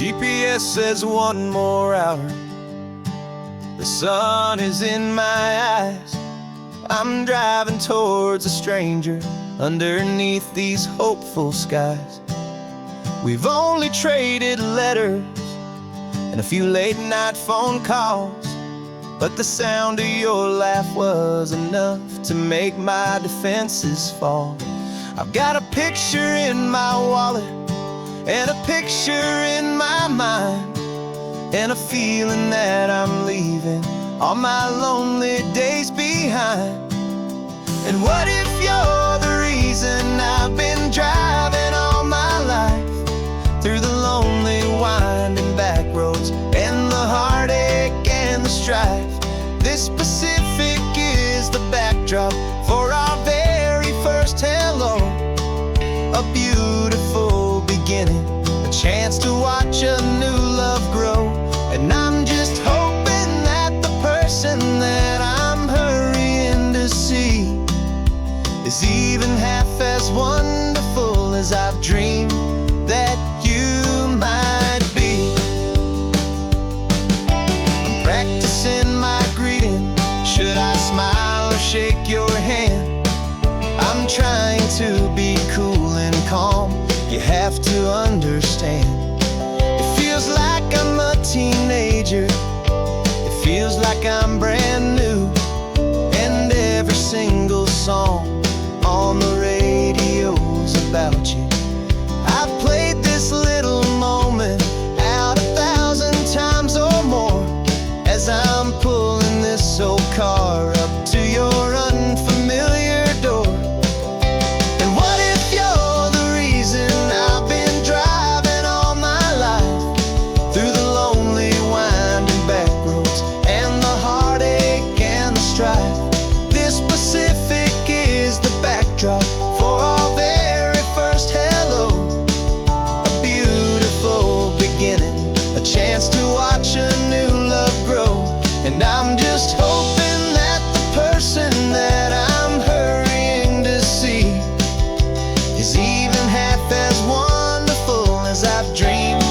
GPS says one more hour. The sun is in my eyes. I'm driving towards a stranger underneath these hopeful skies. We've only traded letters and a few late night phone calls, but the sound of your laugh was enough to make my defenses fall. I've got a picture in my wallet and a picture in my mind, and a feeling that I'm leaving all my lonely days behind. And what if you're the reason I've been driving all my life, through the lonely winding back roads and the heartache and the strife? This Pacific is the backdrop for our very first hello. A beautiful beginning, a chance to watch a new love grow. And I'm just hoping that the person that I'm hurrying to see is even half as wonderful as I've dreamed that you might be. I'm practicing my greeting. Should I smile or shake your hand? I'm trying to be cool and calm. You have to understand. It feels like I'm a teenager. It feels like I'm brand new. And every single song on the radio's about you. I've played this little moment out 1,000 times or more, as I'm pulling this old car up to your unfamiliar door. And what if you're the reason I've been driving all my life, through the lonely winding back roads and the heartache and the strife? This Pacific is the backdrop for our very first hello. A beautiful beginning, a chance to watch a new love grow. And I'm just hoping that the person that I'm hurrying to see is even half as wonderful as I've dreamed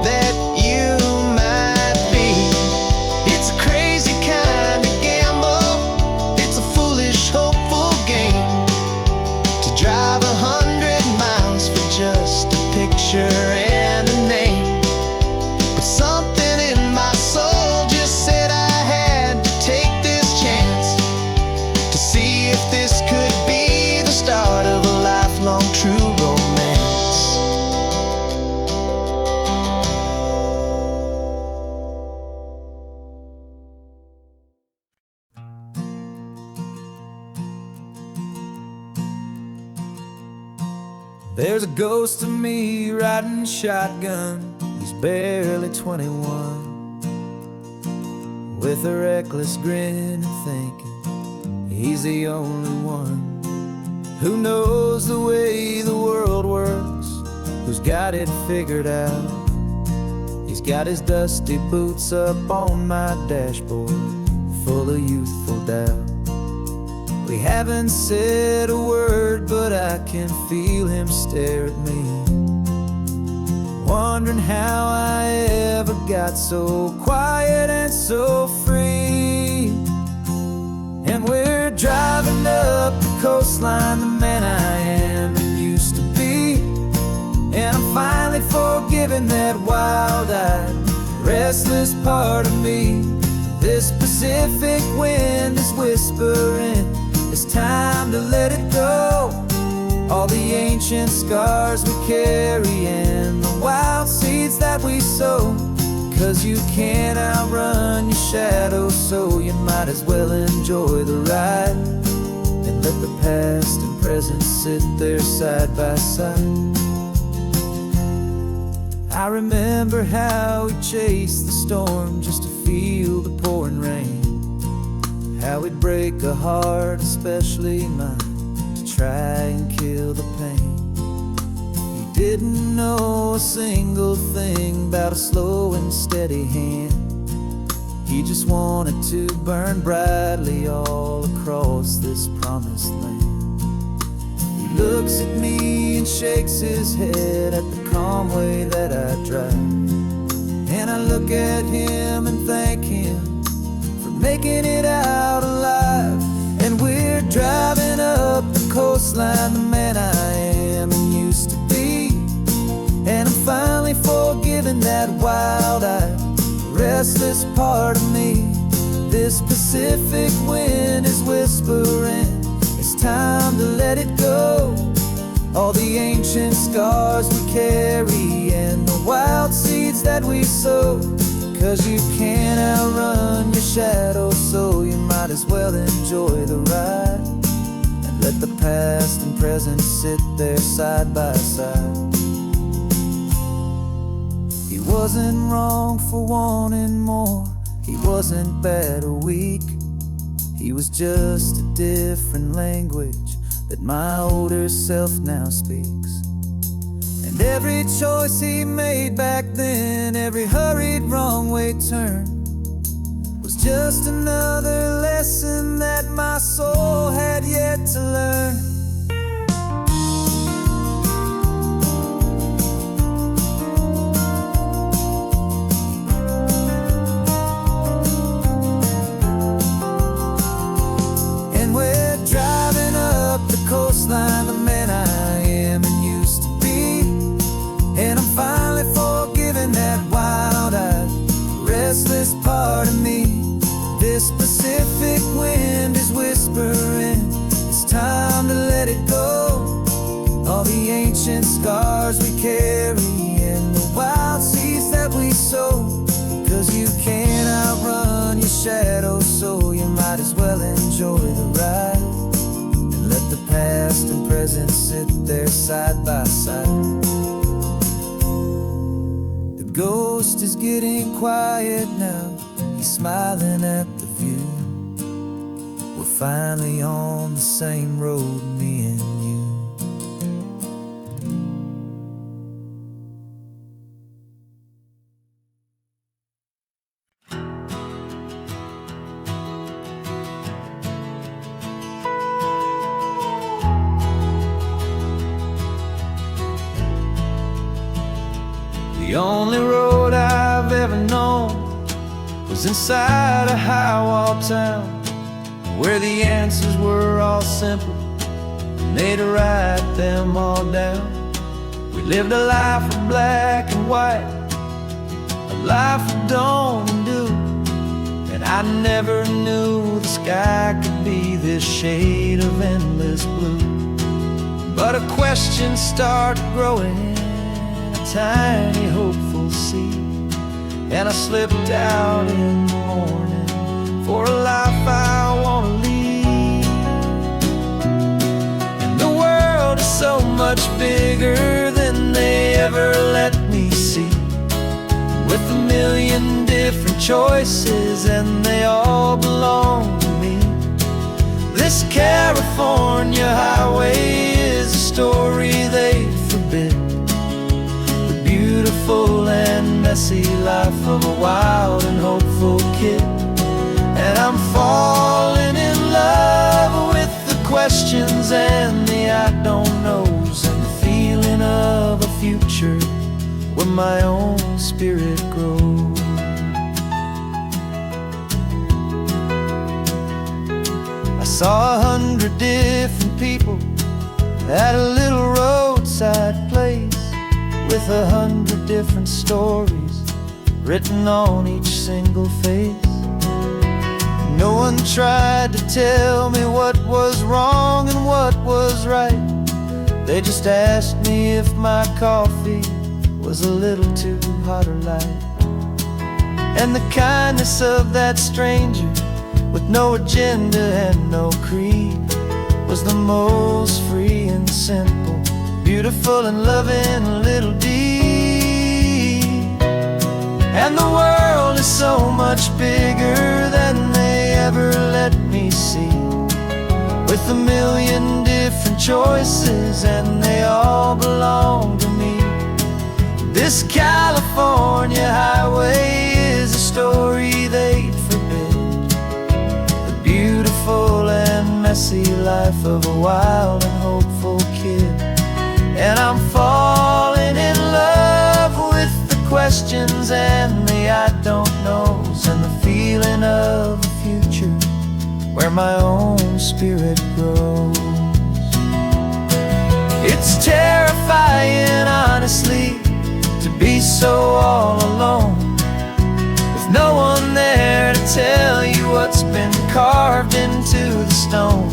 that you might be. It's a crazy kind of gamble. It's a foolish, hopeful game to drive 100 miles for just a picture and a name. But something in my soul just said I had to take this chance to see if this could be the start of a lifelong true romance. There's a ghost of me riding shotgun. He's barely 21, with a reckless grin and thinking he's the only one who knows the way the world works, who's got it figured out. He's got his dusty boots up on my dashboard, full of youthful doubt. We haven't said a word, but I can feel him stare at me, wondering how I ever got so quiet and so free. And we're driving up the coastline, the man I am and used to be. And I'm finally forgiving that wild-eyed, restless part of me. This Pacific wind is whispering, it's time to let it go. All the ancient scars we carry and the wild seeds that we sow. 'Cause you can't outrun your shadow, so you might as well enjoy the ride and let the past and present sit there side by side. I remember how we chased the storm just to feel the pouring rain, how we'd break a heart, especially mine, to try and kill the pain. He didn't know a single thing about a slow and steady hand. He just wanted to burn brightly all across this promised land. He looks at me and shakes his head at the calm way that I drive. and I look at him and thank him for making it out alive. And we're driving up the coastline, the man I am and used to be. And I'm finally forgiving that wild-eyed, restless part of me. This Pacific wind is whispering, it's time to let it go. All the ancient scars we carry and the wild seeds that we sow. 'Cause you can't outrun your shadow, so you might as well enjoy the ride. And let the past and present sit there side by side. He wasn't wrong for wanting more, he wasn't bad or weak. He was just a different language that my older self now speaks. And every choice he made back then, every hurried wrong way turn, was just another lesson that my soul had yet to learn. Coastline, the man I am and used to be. And I'm finally forgiving that wild-eyed, restless part of me. This Pacific wind is whispering, it's time to let it go. All the ancient scars we carry and the wild seeds that we sow. 'Cause you can't outrun your shadow, so you might as well enjoy the ride. Let the past and present sit there side by side. The ghost is getting quiet now, he's smiling at the view. We're finally on the same road, me and you. The only road I've ever known was inside a high-wall town, where the answers were all simple and they'd write them all down. We lived a life of black and white, a life of dawn and dew, and I never knew the sky could be this shade of endless blue. But a question started growing, tiny hopeful seed, and I slipped out in the morning for a life I want to lead. And the world is so much bigger than they ever let me see, with a million different choices and they all belong to me. This California highway is a story they forbid, beautiful and messy life of a wild and hopeful kid. And I'm falling in love with the questions and the I don't knows, and the feeling of a future where my own spirit grows. I saw 100 different people at a little roadside place, with 100 different stories written on each single face. No one tried to tell me what was wrong and what was right. They just asked me if my coffee was a little too hot or light. And the kindness of that stranger, with no agenda and no creed, was the most free and simple, beautiful and loving little deed. And the world is so much bigger than they ever let me see, with a million different choices and they all belong to me. This California highway is a story they'd forbid, the beautiful and messy life of a wild and hopeful kid. And I'm falling in love with the questions and the where my own spirit grows. It's terrifying, honestly, to be so all alone, with no one there to tell you what's been carved into the stone.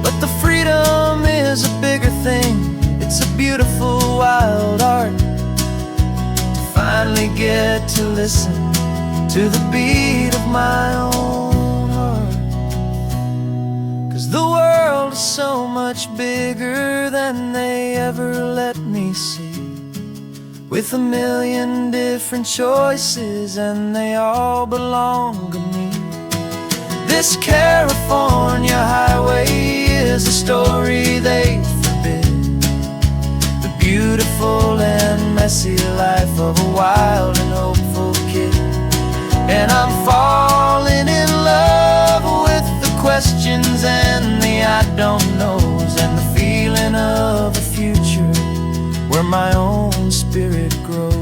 But the freedom is a bigger thing. It's a beautiful wild art to finally get to listen to the beat of my own heart. 'Cause the world is so much bigger than they ever let me see, with a million different choices and they all belong to me. This California highway is a story they forbid, the beautiful and messy life of a wild and hopeful kid. And I'm falling in love with the questions and the I don't knows, and the feeling of a future where my own spirit grows.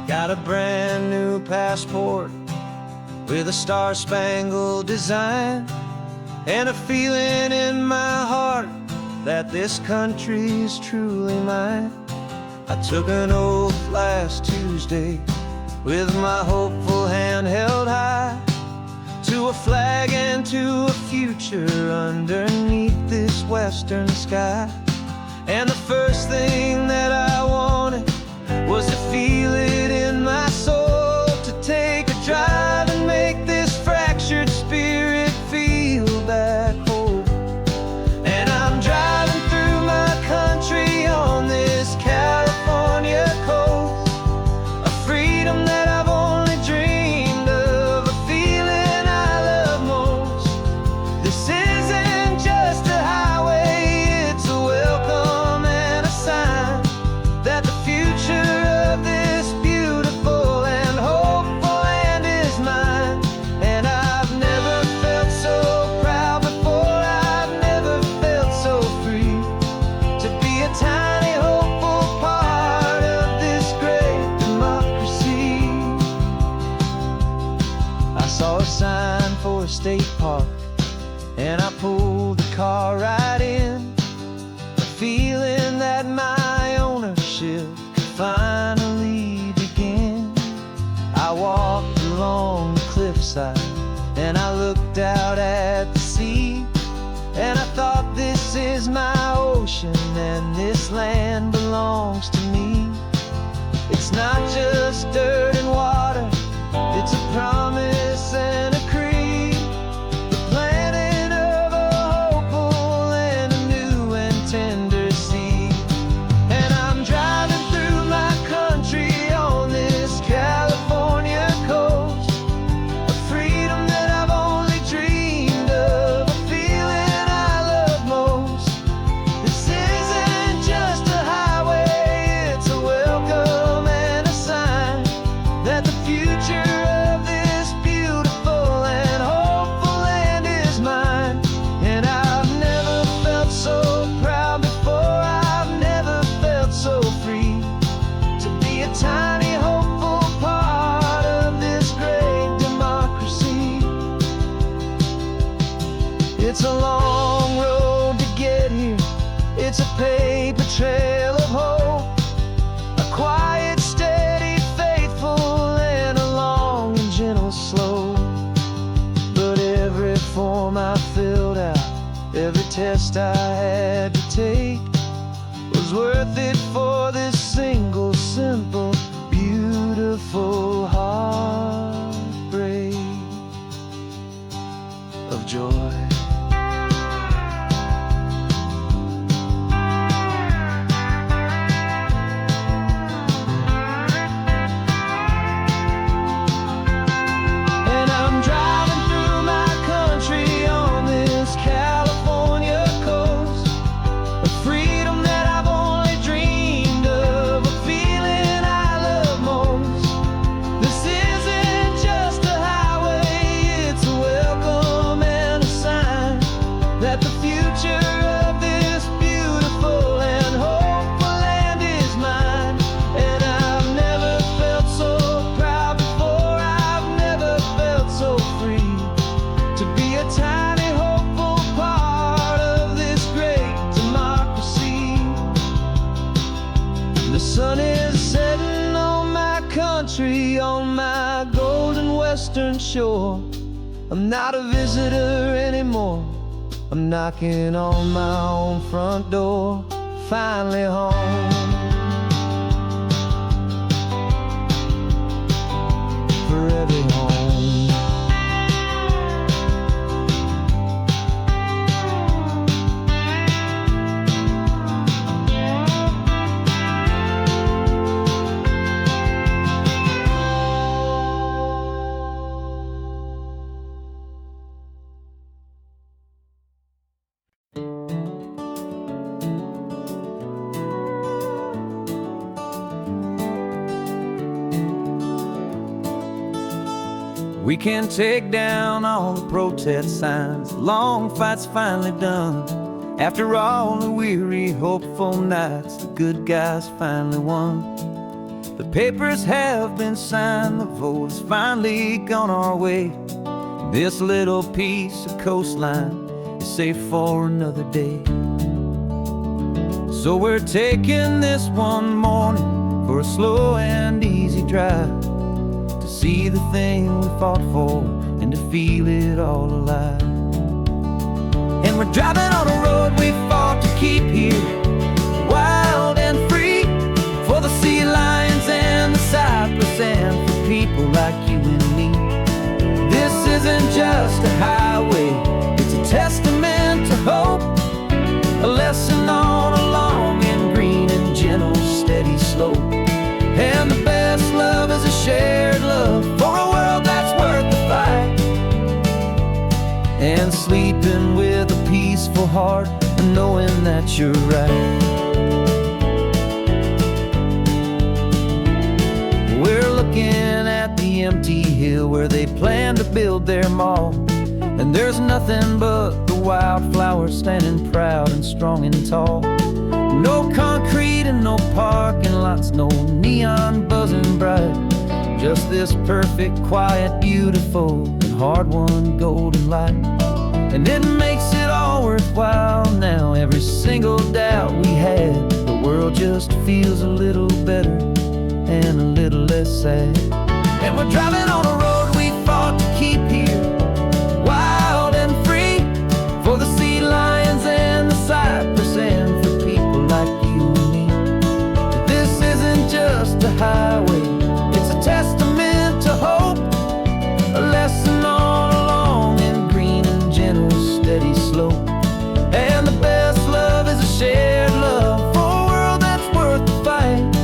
Got a brand new passport with a star-spangled design, and a feeling in my heart that this country's truly mine. I took an oath last Tuesday with my hopeful hand held high, to a flag and to a future underneath this western sky. And the first thing that I wanted was to feel it in my soul, to take a drive and make this fractured spirit feel back home. And I'm driving through my country on this California coast, a freedom that I've only dreamed of, a feeling I love most. This isn't just a highway, it's a welcome and a sign that the future of this beautiful and hopeful land is mine. And I've never felt so proud before, I've never felt so free, to be a tiny hopeful part of this great democracy. I saw a sign for a state park and I pulled the car right in, a feeling that my ownership finally begin. I walked along the cliffside and I looked out at the sea, and I thought, this is my ocean and this land belongs to me. It's not just dirt and water, it's a promise and a creed, the planting of a hopeful and a new and tender seed. And I'm driving through my country on this California coast, a freedom that I've only dreamed of, a feeling I love most. This isn't just a highway, it's a welcome and a sign that the future of this beautiful and hopeful land is mine. And I've never felt so proud before, I've never felt so free, to be a tiny hopeful part of this great democracy. It's a long road to get here, it's a paper trail of hope, a quiet, steady, faithful, and a long and gentle slope. But every form I filled out, every test I had to take, was worth it for this single, simple, beautiful heartbreak of joy. that the future of this beautiful and hopeful land is mine. And I've never felt so proud before, I've never felt so free to be a tiny hopeful part of this great democracy. The sun is setting on my country, on my golden western shore. I'm not a visitor anymore, I'm knocking on my own front door, finally home. Forever home. We can take down all the protest signs, long fight's finally done. After all the weary, hopeful nights, the good guys finally won. The papers have been signed, the vote has finally gone our way. This little piece of coastline is safe for another day. So we're taking this one morning for a slow and easy drive, see the thing we fought for and to feel it all alive. And we're driving on a road we fought to keep here, wild and free, for the sea lions and the cypress and for people like you and me. This isn't just a highway, it's a testament to hope, a lesson on a long and green and gentle steady slope. And the best love is a shared love for a world that's worth the fight, and sleeping with a peaceful heart and knowing that you're right. We're looking at the empty hill where they plan to build their mall, and there's nothing but the wildflowers standing proud and strong and tall. No concrete and no parking lots, no neon buzzing bright, just this perfect, quiet, beautiful, and hard-won golden light. And it makes it all worthwhile now, every single doubt we had. The world just feels a little better and a little less sad. And we're driving on a road we fought to keep here, wild and free, for the sea lions and the cypress and for people like you and me. This isn't just a highway, it's a testament to hope, a lesson on a long and green and gentle steady slope. And the best love is a shared love for a world that's worth the fight,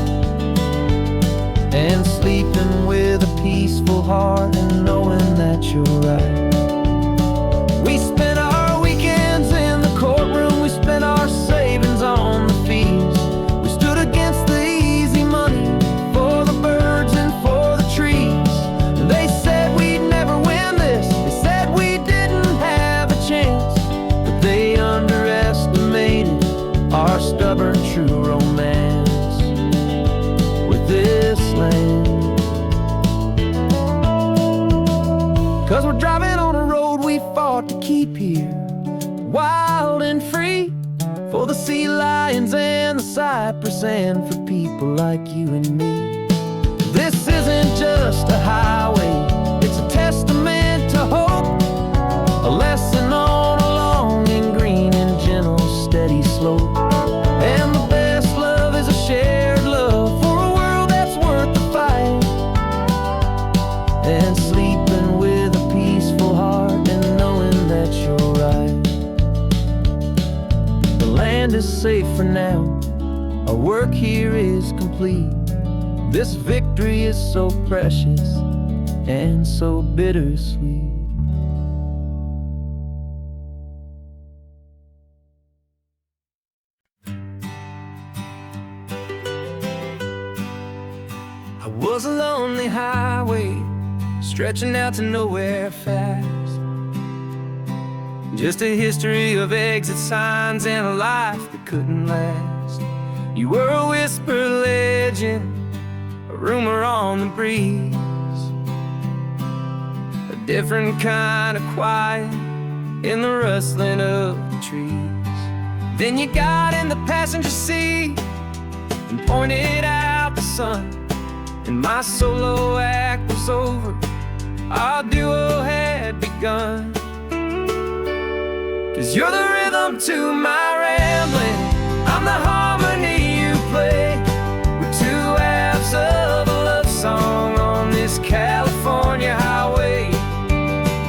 and sleeping with a peaceful heart and knowing that you're right. We spent our weekends in the courtroom, we spent our savings on the fees. We stood against the easy money for the birds and for the trees. And they said we'd never win this, they said we didn't have a chance, but they underestimated our stubborn true romance with this land. 'Cause we're driving on a road we fought to keep here, wild and free, for the sea lions and the cypress and for people like you and me. This isn't just a highway, it's a testament to hope, a lesson on a long and green and gentle steady slope. And the best love is a shared love for a world that's worth the fight, and sleeping with a peaceful heart and knowing that you're right. The land is safe for now, our work here is complete. This victory is so precious and so bittersweet. I was a lonely highway stretching out to nowhere fast. Just a history of exit signs and a life that couldn't last. You were a whisper legend, a rumor on the breeze, a different kind of quiet in the rustling of the trees. Then you got in the passenger seat and pointed out the sun, and my solo act was over, our duo had begun. 'Cause you're the rhythm to my rambling, I'm the harmony you play. We're two halves of a love song on this California highway,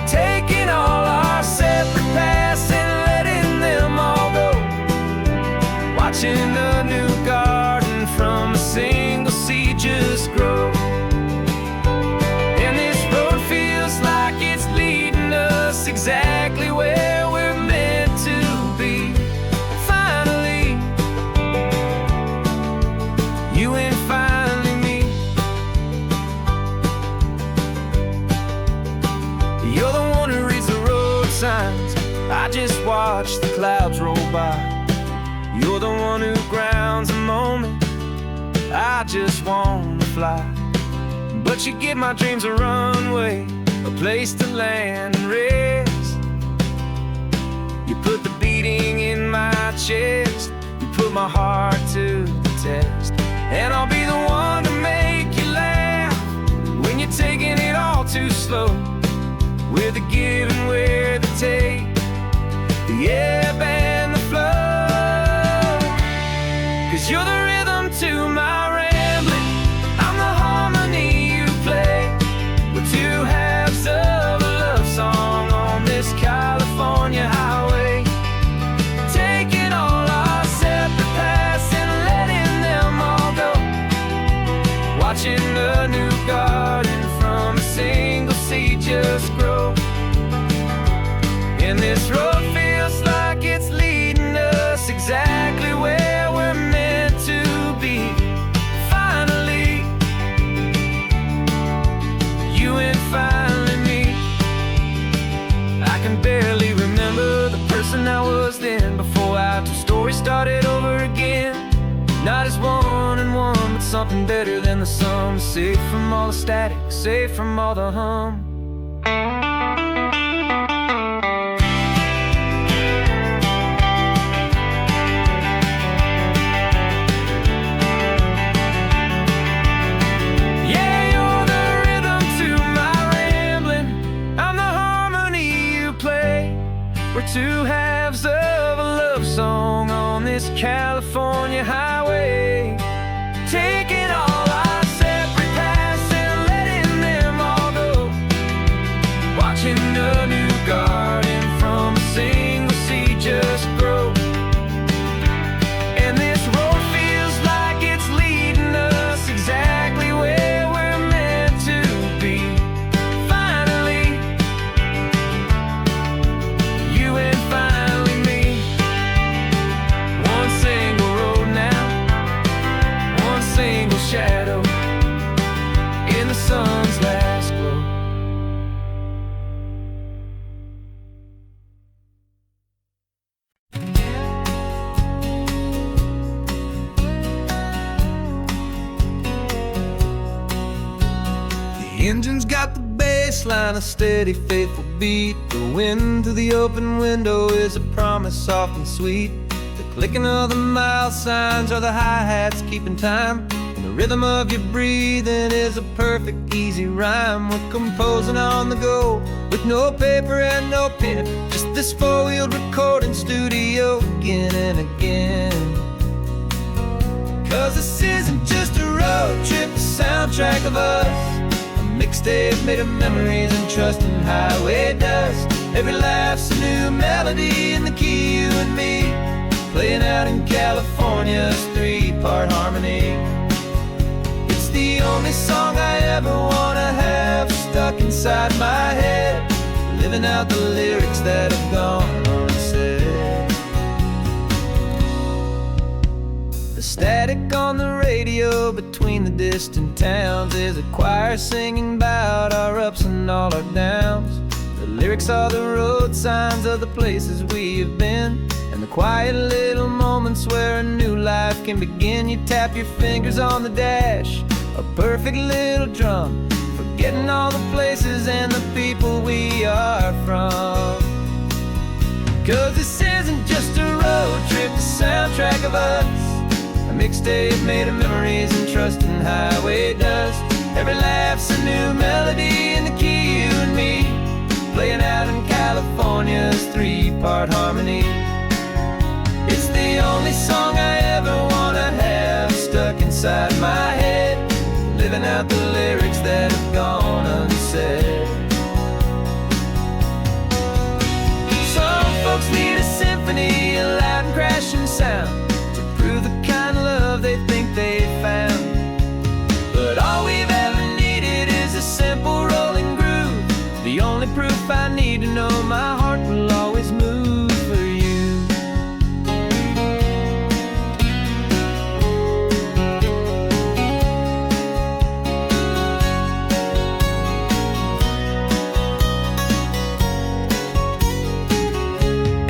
taking all our separate paths and letting them all go, watching a new garden from a single seed just grow. And this road feels like it's leading us exactly where we're meant to be. Finally, you and finally me. You're the one who reads the road signs, I just watch the clouds roll by. You're the one who grounds the moment, I just wanna fly. But you give my dreams a runway, a place to land and rest. You put the beating in my chest, you put my heart to the test. And I'll be the one to make you laugh when you're taking it all too slow. We're the give and we're the take, the ebb and the flow. 'Cause you're the rhythm to my rambling, I'm the harmony you play. We're two halves of a love song on this California highway, taking all our separate paths and letting them all go, watching a new garden from a single seed just grow. And this road feels like it's leading us exactly where we're meant to be. Finally, you and finally me. I can barely remember the person I was then, before our two stories started over again. Not as one and one, but something better than the sum. Safe from all the static, safe from all the hum. We're two halves of a love song on this California highway, taking all our separate paths and letting them all go, watching a new garden from a single seed just grow. And this road feels like it's leading us exactly where we're meant to be. Finally, you and finally me. One single road now, one single shadow in the sun's last glow. The engine's got the bass line, a steady, faithful beat. The wind through the open window is a promise soft and sweet. The clicking of the mile signs are the hi-hats keeping time, and the rhythm of your breathing is a perfect, easy rhyme. We're composing on the go with no paper and no pen, just this four-wheeled recording studio again and again. 'Cause this isn't just a road trip, a soundtrack of us, mixtape made of memories and trust in highway dust. Every laugh's a new melody in the key, you and me, playing out in California's three-part harmony. It's the only song I ever wanna have stuck inside my head, living out the lyrics that have gone unsaid. The static on the radio between the distant towns is a choir singing about our ups and all our downs. The Lyrics are the road signs of the places we have been, and the quiet little moments where a new life can begin. You tap your fingers on the dash, a perfect little drum, forgetting all the places and the people we are from. 'Cause this isn't just a road trip, the soundtrack of us, a mixtape made of memories and trust in highway dust. Every laugh's a new melody in the key, you and me, playing out in California's three-part harmony. It's the only song I ever wanna have stuck inside my head, living out the lyrics that have gone unsaid. Some folks need a symphony, a loud and crashing sound, to prove the kind of love they think they found. But all we've ever needed is a simple rolling groove, the only proof I need to know my heart will always move for you.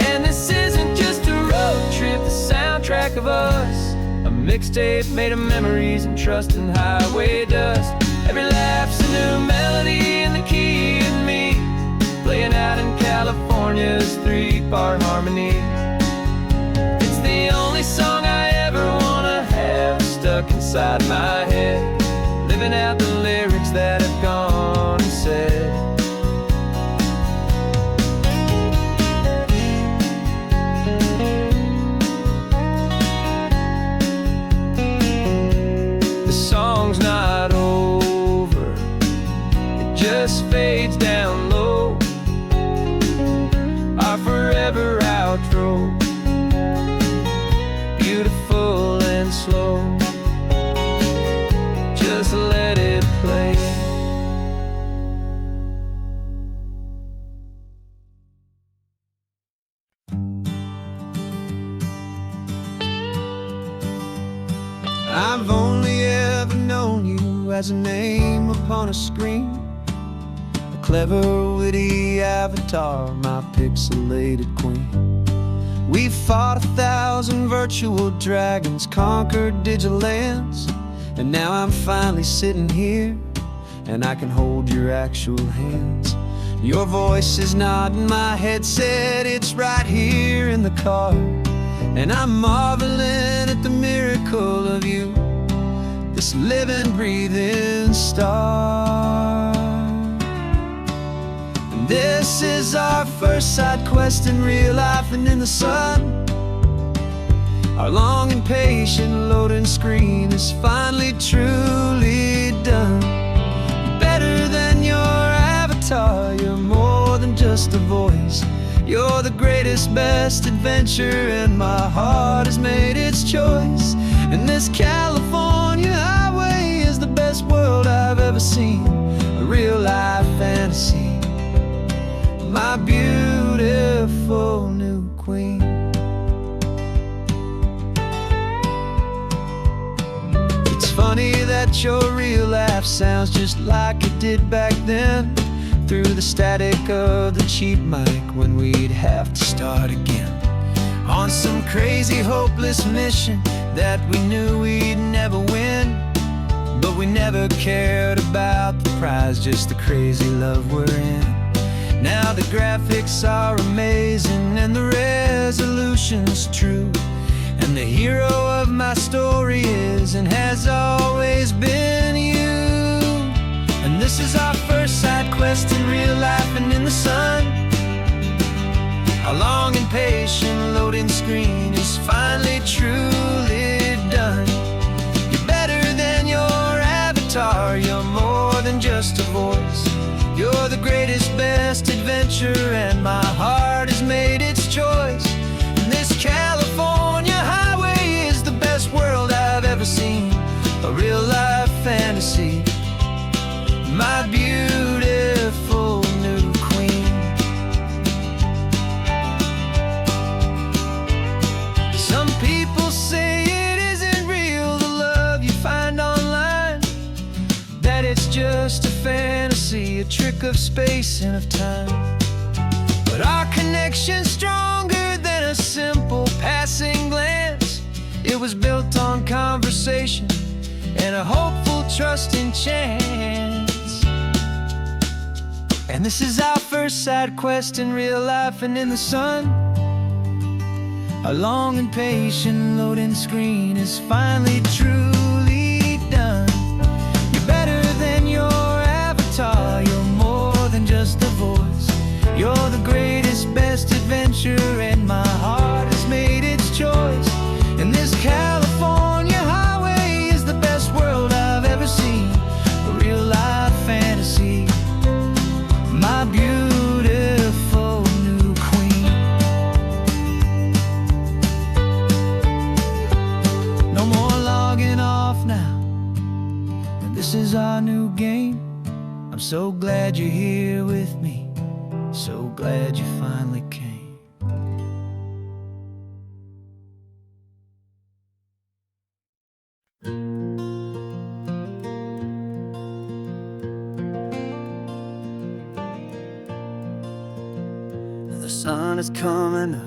And this isn't just a road trip, the soundtrack of us, a mixtape made of memories and trust in highway dust. Every laugh's a new melody in the key and me, playing out in California's three-part harmony. It's the only song I ever wanna have stuck inside my head, living out the lyrics that have gone unsaid. The song's not over, it just fades down low, our forever outro, beautiful and slow. Just let it play. I've only ever known you as a name upon a screen, a clever, witty avatar, my pixelated queen. We fought 1,000 virtual dragons, conquered digital lands, and now I'm finally sitting here, and I can hold your actual hands. Your voice is not in my headset, it's right here in the car, and I'm marveling at the miracle of you, this living, breathing star. And this is our first side quest in real life and in the sun. Our long and patient loading screen is finally truly done. Better than your avatar, you're more than just a voice. You're the greatest, best adventure, and my heart has made its choice. And this California highway is the best world I've ever seen, a real life fantasy, my beautiful new queen. It's funny that your real life sounds just like it did back then, through the static of the cheap mic when we'd have to start again, on some crazy hopeless mission that we knew we'd never win. But we never cared about the prize, just the crazy love we're in. Now the graphics are amazing and the resolution's true, and the hero of my story is and has always been you. And this is our first side quest in real life and in the sun. Our long and patient loading screen is finally truly done. You're better than your avatar, you're more than just a voice. You're the greatest, best adventure, and my heart has made its choice. And this California highway is the best world I've ever seen, a real life fantasy, my beautiful new queen. Some people say it isn't real, the love you find online, that it's just a fantasy, a trick of space and of time. but our connection's stronger than a simple passing glance. It was built on conversation and a hopeful, trusting chance. And this is our first side quest in real life and in the sun. Our long and patient loading screen is finally truly done. You're better than your avatar, you're more than just a voice. You're the greatest, best adventure, and my heart has made its choice. And this California highway is the best world I've ever seen. A real life fantasy, my beautiful new queen. No more logging off now, and this is our new game. I'm so glad you're here with me, so glad you finally came. The sun is coming up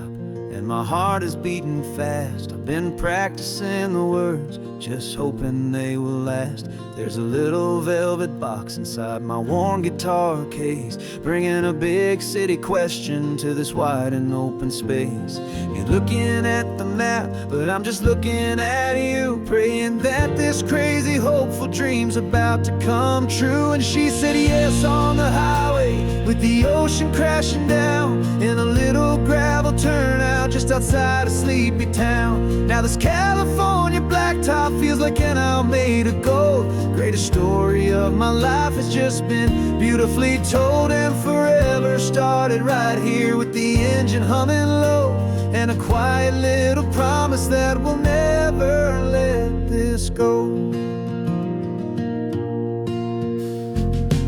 and my heart is beating fast. I've been practicing the words, just hoping they will last. There's a little velvet box inside my worn guitar case, bringing a big city question to this wide and open space. You're looking at the map, but I'm just looking at you, praying that this crazy hopeful dream's about to come true. And she said yes on the highway, with the ocean crashing down in a little gravel turnout just outside a sleepy town. Now this California blacktop feels like an hour made of gold. Greatest story of my life has just been beautifully told, and forever started right here with the engine humming low, and a quiet little promise that we'll never let this go.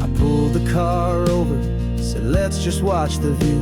I pulled the car over, said let's just watch the view.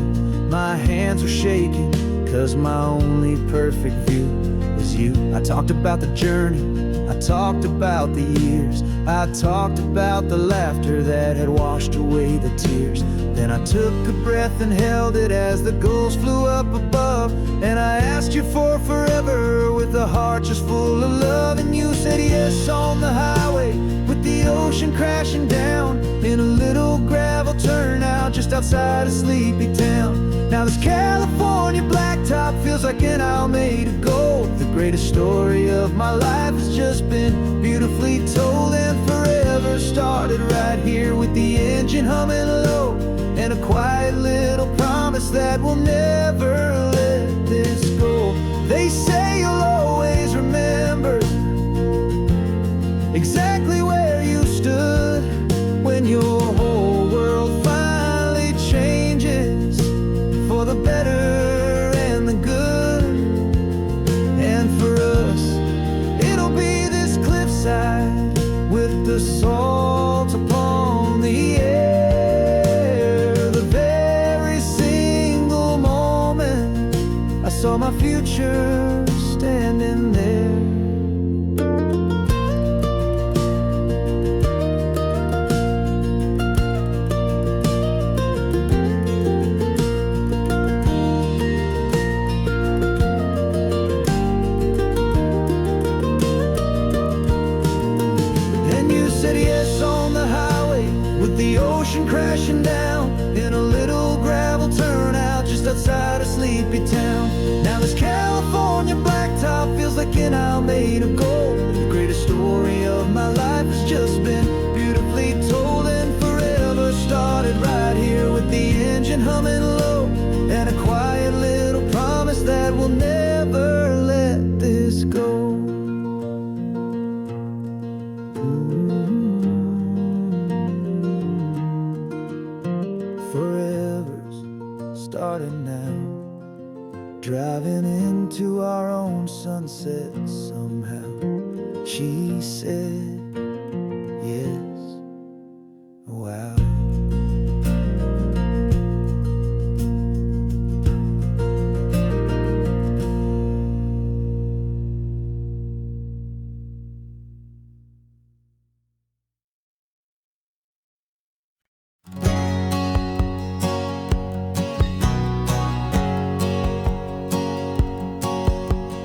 My hands were shaking, cause my only perfect view was you. I talked about the journey, I talked about the years, I talked about the laughter that had washed away the tears. Then I took a breath and held it as the gulls flew up above, and I asked you for forever with a heart just full of love. And you said yes on the highway, with the ocean crashing down in a little gravel turnout just outside a sleepy town. Now this California blacktop feels like an hour made of gold. The greatest story of my life has just been beautifully told, and forever started right here with the engine humming low, and a quiet little promise that we'll never let this go. They say you'll always remember exactly where you stood when your whole world finally changes for the better and the good. And for us, it'll be this cliffside with the salt upon the air. The very single moment I saw my future standing there. Crashing down in a little gravel turnout just outside a sleepy town. Now this California blacktop feels like an hour made of gold. The greatest story of my life has just been beautifully told, and forever started right here with the engine humming low, and a quiet little promise that we'll never let this go. Starting now, driving into our own sunset somehow. She said yes, wow.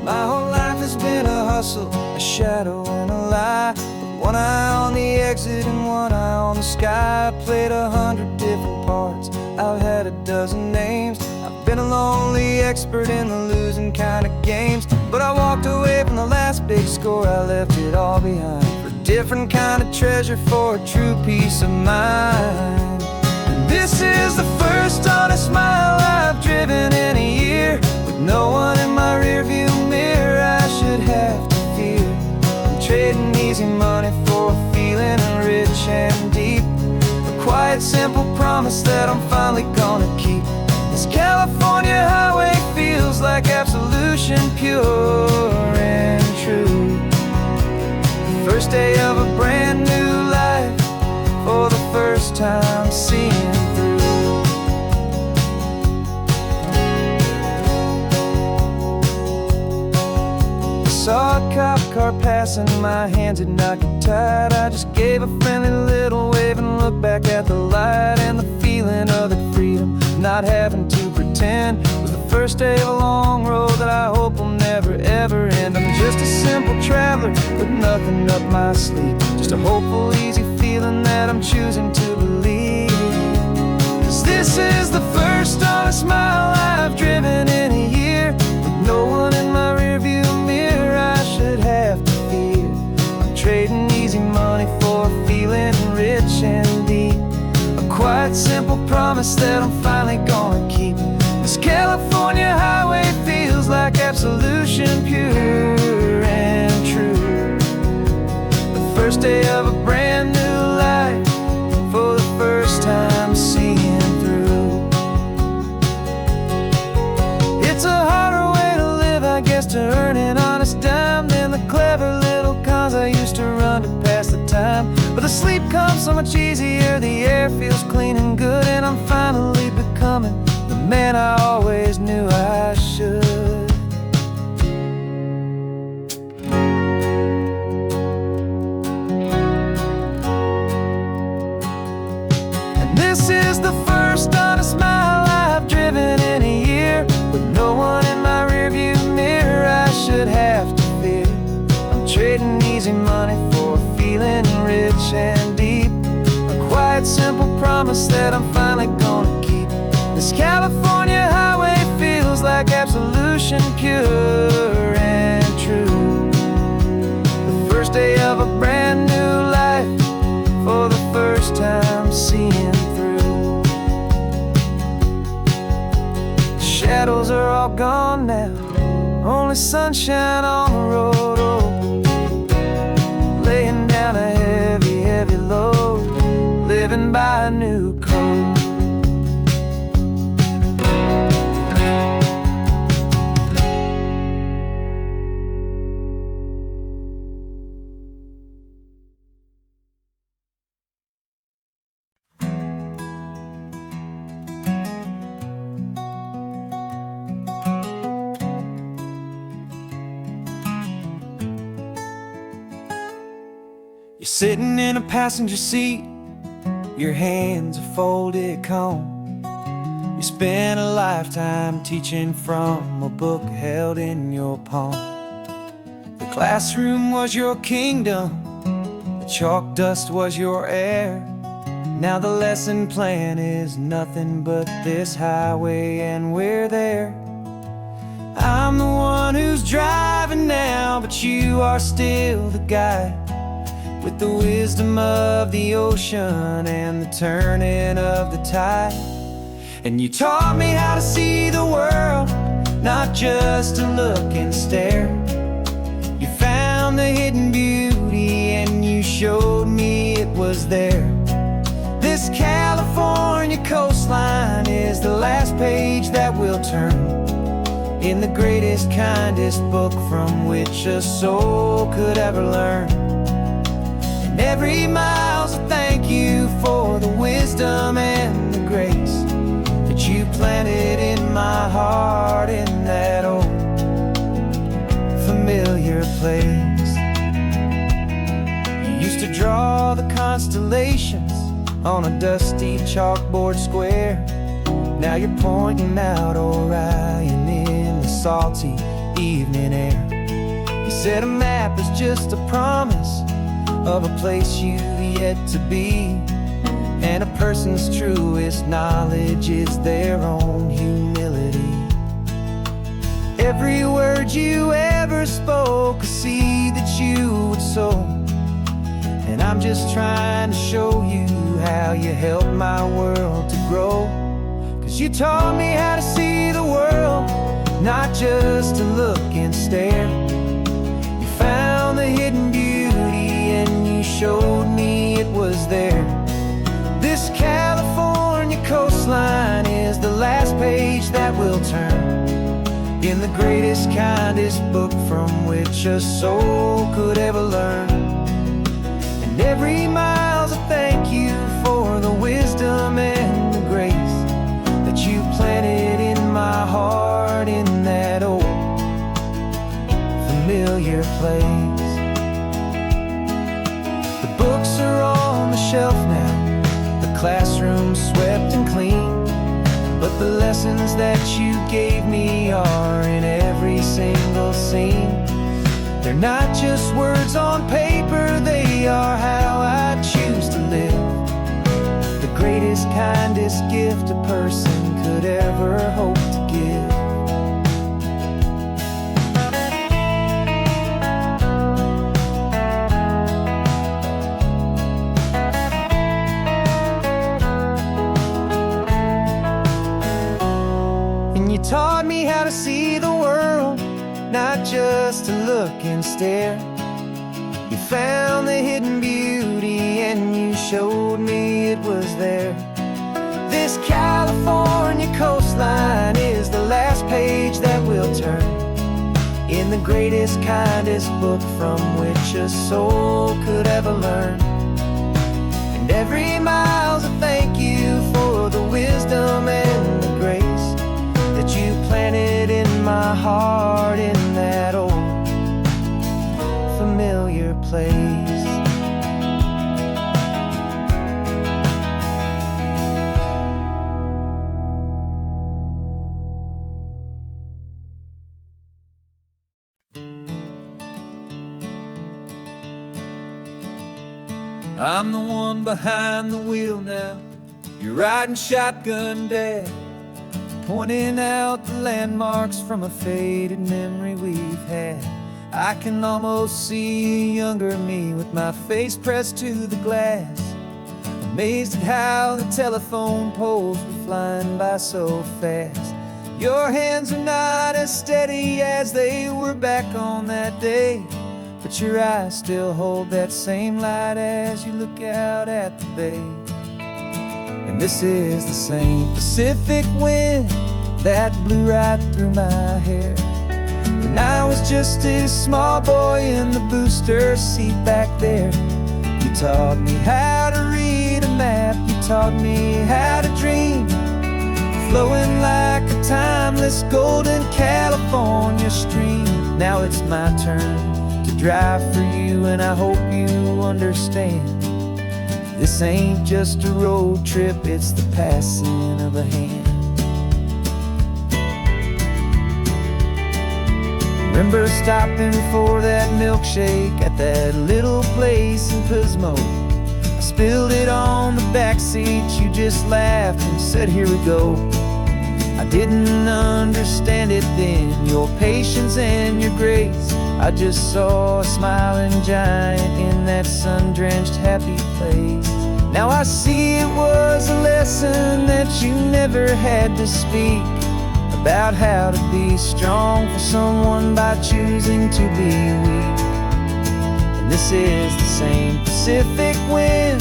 My whole life has been a hustle, a shadow and a lie, with one eye on the exit and one eye on the sky. I played 100 different parts, I've had a dozen names. I've been a lonely expert in the losing kind of games, but I walked away from the last big score. I left it all behind for a different kind of treasure, for a true peace of mind. And this is the first honest mile I've driven in a year, with no one in my rearview mirror I should have to fear. I'm trading easy money for a feeling rich and deep, a quiet simple promise that I'm finally gonna keep. This California highway feels like absolution, pure and true. The first day of a brand new life, for the first time seeing through. Saw a cop car passing, my hands had not get tied. I just gave a friendly little wave and looked back at the light. And the feeling of the freedom, not having to pretend, was the first day of a long road that I hope will never ever end. I'm just a simple traveler with nothing up my sleeve, just a hopeful easy feeling that I'm choosing to believe. 'Cause this is the first honest mile I've driven in a year, with no one in my rearview mirror I should have to fear. I'm trading easy money for a feeling rich and deep, a quiet simple promise that I'm finally gonna keep. This California highway feels like absolution, pure and true. The first day of a brand new life, for the first time seeing through. It's a harder way to live, I guess, to earn an honest dime than the clever little cons I used to run to pass the time. But the sleep comes so much easier, the air feels clean and good, and I'm finally becoming the man I always knew I should. And this is the first honest mile I've driven in a year, with no one in my rearview mirror I should have to fear. I'm trading easy money for a feeling rich and deep, a quiet simple promise that I'm finally gonna keep. This California highway feels like absolution, pure and true. The first day of a brand new life, for the first time seeing through. The shadows are all gone now, only sunshine on the road. Oh, laying down a heavy, heavy load, living by a new code. You're sitting in a passenger seat, your hands are folded calm. You spent a lifetime teaching from a book held in your palm. The classroom was your kingdom, the chalk dust was your air. Now the lesson plan is nothing but this highway, and we're there. I'm the one who's driving now, but you are still the guide, with the wisdom of the ocean and the turning of the tide. And you taught me how to see the world, not just to look and stare. You found the hidden beauty and you showed me it was there. This California coastline is the last page that we'll turn in the greatest, kindest book from which a soul could ever learn. And every mile's a thank you for the wisdom and the grace that you planted in my heart in that old familiar place. You used to draw the constellations on a dusty chalkboard square. Now you're pointing out Orion in the salty evening air. He said a map is just a promise of a place you've yet to be, and a person's truest knowledge is their own humility. Every word you ever spoke, a seed that you would sow, and I'm just trying to show you how you helped my world to grow. 'Cause you taught me how to see the world, not just to look and stare. You found the hidden beauty and you showed me it was there. This California coastline is the last page that we'll turn in the greatest, kindest book from which a soul could ever learn. And every mile's a thank you for the wisdom and the grace that you planted in my heart in that old familiar place. The books are on the shelf now, the classroom swept and clean, but the lessons that you gave me are in every single scene. They're not just words on paper, they are how I choose to live. The greatest, kindest gift a person could ever hope to give. And you taught me how to see the world, not just to look and stare. You found the hidden beauty and you showed me it was there. This California coastline is the last page that we'll turn in the greatest, kindest book from which a soul could ever learn. And every mile's a thank you for the wisdom and the grace that you planted in my heart in that old familiar place. I'm the one behind the wheel now. You're riding shotgun, Dad, pointing out the landmarks from a faded memory we've had. I can almost see a younger me with my face pressed to the glass, amazed at how the telephone poles were flying by so fast. Your hands are not as steady as they were back on that day, but your eyes still hold that same light as you look out at the bay. And this is the same Pacific wind that blew right through my hair when I was just a small boy in the booster seat back there. You taught me how to read a map, you taught me how to dream, flowing like a timeless golden California stream. Now it's my turn to drive for you, and I hope you understand. This ain't just a road trip, it's the passing of a hand. Remember stopping for that milkshake at that little place in Pismo? I spilled it on the backseat, you just laughed and said, here we go. I didn't understand it then, your patience and your grace. I just saw a smiling giant in that sun-drenched happy place. Now I see it was a lesson that you never had to speak, about how to be strong for someone by choosing to be weak. And this is the same Pacific wind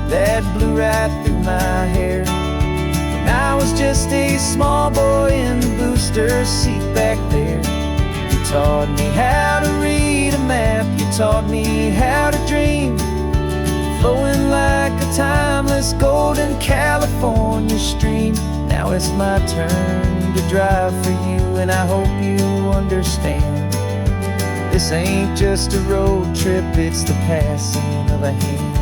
that blew right through my hair when I was just a small boy in the booster seat back there. You taught me how to read a map, you taught me how to dream, flowing like a timeless golden California stream. Now it's my turn to drive for you, and I hope you understand. This ain't just a road trip, it's the passing of a hand.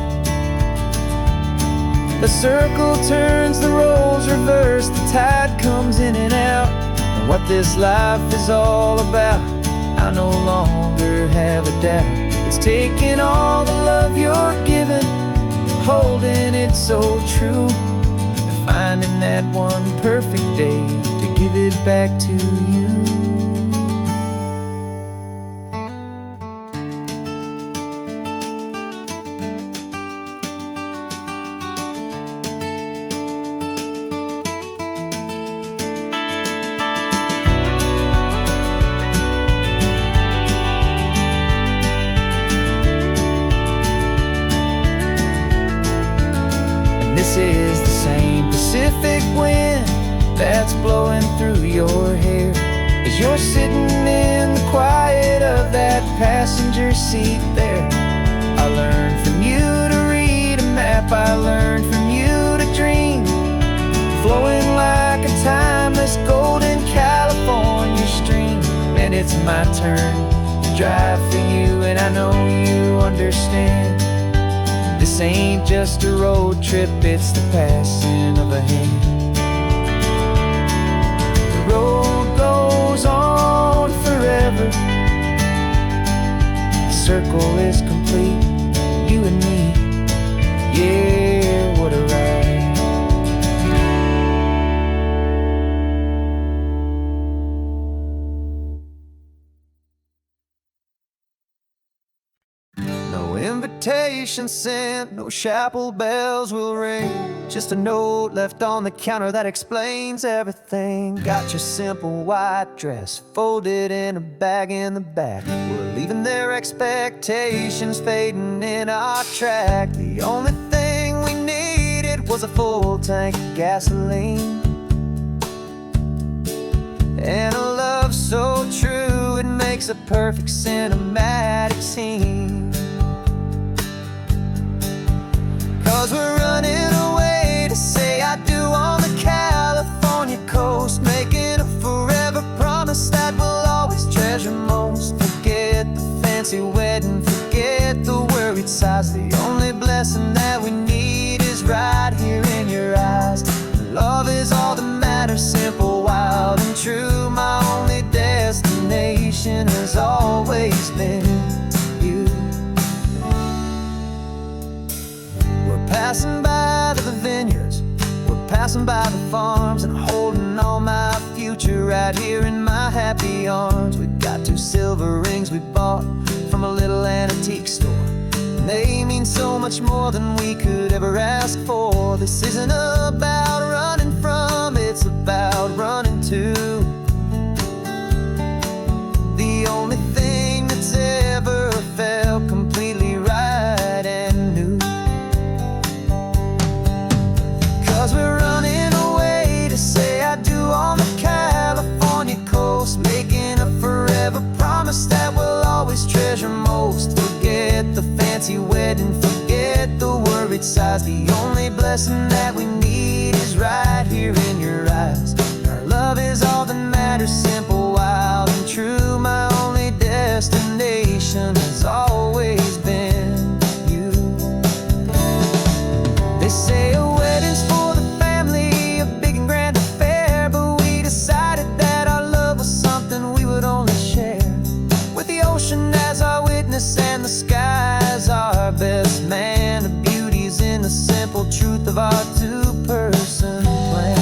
The circle turns, the roles reverse, the tide comes in and out. And what this life is all about a doubt. It's taking all the love you're giving, holding it so true, and finding that one perfect day to give it back to you. This is the same Pacific wind that's blowing through your hair as you're sitting in the quiet of that passenger seat there. I learned from you to read a map, I learned from you to dream, flowing like a timeless golden California stream. And it's my turn to drive for you, and I know you understand. This ain't just a road trip, it's the passing of a hand. The road goes on forever, the circle is complete, you and me, yeah, what a ride. No invitation sent, no chapel bells will ring, just a note left on the counter that explains everything. Got your simple white dress folded in a bag in the back. We're leaving their expectations fading in our track. The only thing we needed was a full tank of gasoline, and a love so true it makes a perfect cinematic scene. 'Cause we're running away to say I do on the California coast, making a forever promise that we'll always treasure most. Forget the fancy wedding, forget the worried sighs. The only blessing that we need is right here in your eyes. Love is all that matters, simple, wild, and true. My only destination has always been you. We're passing by the vineyards, we're passing by the farms, and holding on my future right here in my happy arms. We've got 2 silver rings we bought from a little antique store, and they mean so much more than we could ever ask for. This isn't about running from, it's about running to the only thing that's ever felt completely right and new. 'Cause we're running away to say I do on the California coast, making a forever promise that we'll always treasure most. Forget the fancy wedding, forget the worried sighs. The only blessing that we need is right here in your eyes. Our love is all that matters, simple, wild, and true. My only destination has always been you. They say a wedding's for the family, a big and grand affair, but we decided that our love was something we would only share with the ocean as our witness and the sky as our best man. The beauty's in the simple truth of our 2-person plan.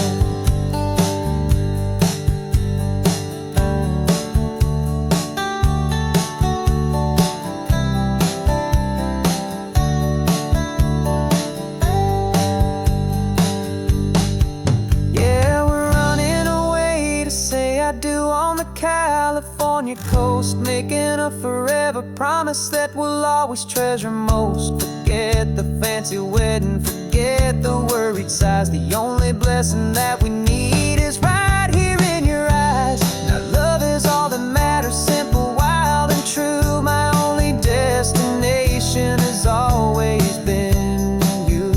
Yeah, we're running away to say I do on the California coast, making a forever promise that we'll always treasure most. Forget the fancy wedding, forget the worried sighs. The only blessing that we need is right here in your eyes. Now love is all that matters, simple, wild, and true. My only destination has always been you.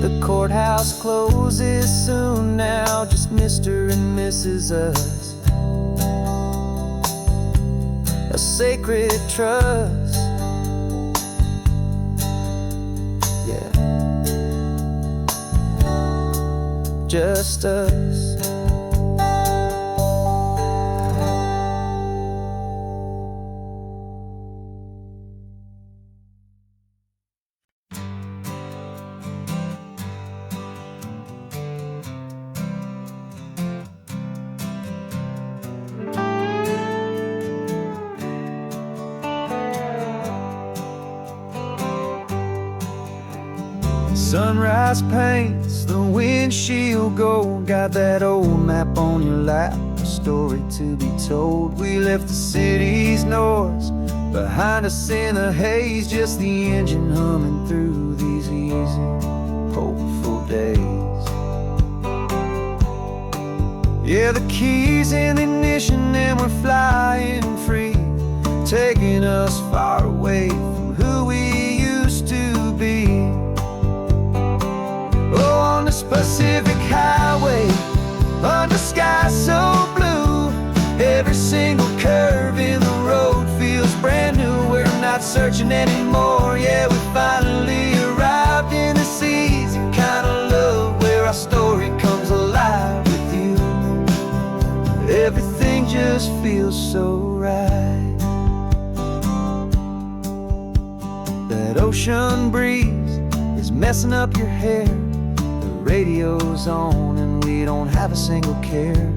The courthouse closes soon now, just Mr. and Mrs. Us. A sacred trust, yeah, just us. Sunrise paints the windshield gold. Got that old map on your lap, a story to be told. We left the city's noise behind us in the haze, just the engine humming through these easy, hopeful days. Yeah, the keys in the ignition and we're flying free, taking us far away from who we used to be. Oh, on this Pacific highway, under sky so blue, every single curve in the road feels brand new. We're not searching anymore, yeah, we finally arrived in this easy kind of love, where our story comes alive with you. Everything just feels so right. That ocean breeze is messing up your hair, the radio's on and we don't have a single care.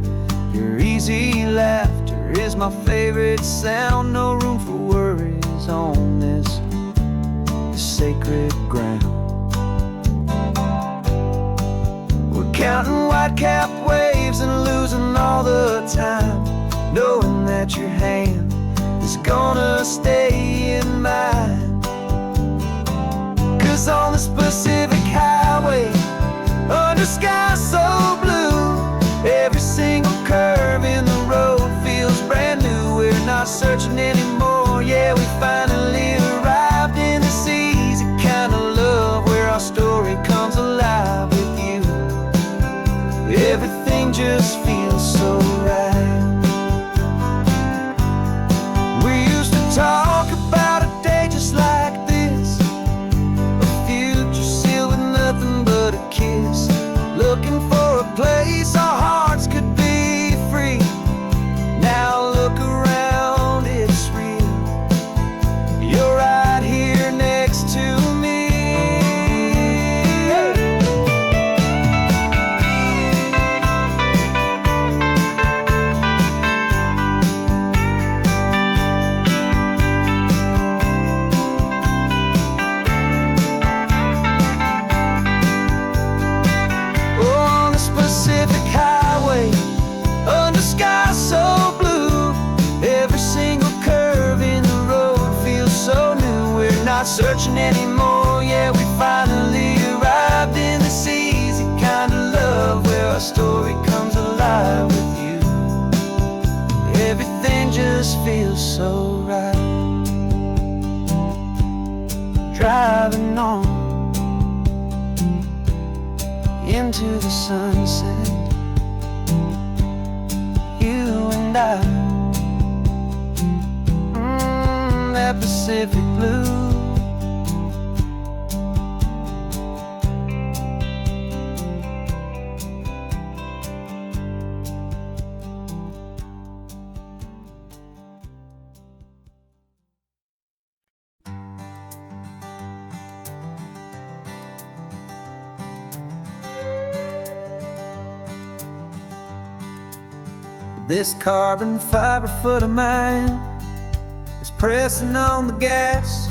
Your easy laughter is my favorite sound, no room for worries on this sacred ground. We're counting white-capped waves and losing all the time, knowing that your hand is gonna stay in mine. 'Cause on this Pacific highway, under sky so blue, every single curve in the road feels brand new. We're not searching anymore, yeah, we finally arrived in this easy kind of love, where our story comes alive with you. Everything just feels so right. We used to talk about a day just like this, a future sealed with nothing but a kiss, looking for a place our hearts could be free. Now look around, it's real. You're right here next to me. On this Pacific highway, under sky so blue, every single curve in the road feels so new. We're not searching anymore, yeah, we finally arrived in this easy kind of love, where our story comes alive with you. Everything just feels so right. Driving on into the sunset, you and I, that Pacific blue. This carbon fiber foot of mine is pressing on the gas,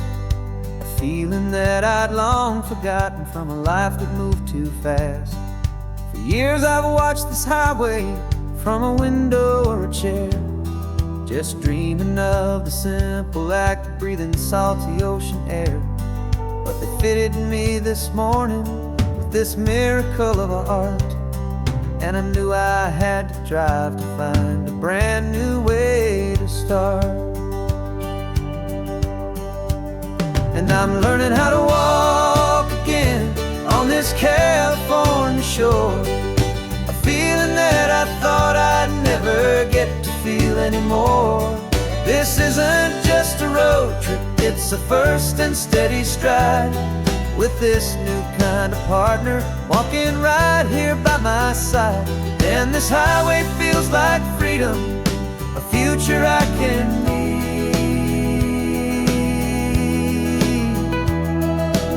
a feeling that I'd long forgotten from a life that moved too fast. For years I've watched this highway from a window or a chair, just dreaming of the simple act of breathing salty ocean air. But they fitted me this morning with this miracle of art, and I knew I had to drive to find a brand new way to start. And I'm learning how to walk again on this California shore, a feeling that I thought I'd never get to feel anymore. This isn't just a road trip, it's a first and steady stride, with this new kind of partner walking right here by my side. And this highway feels like freedom, a future I can need,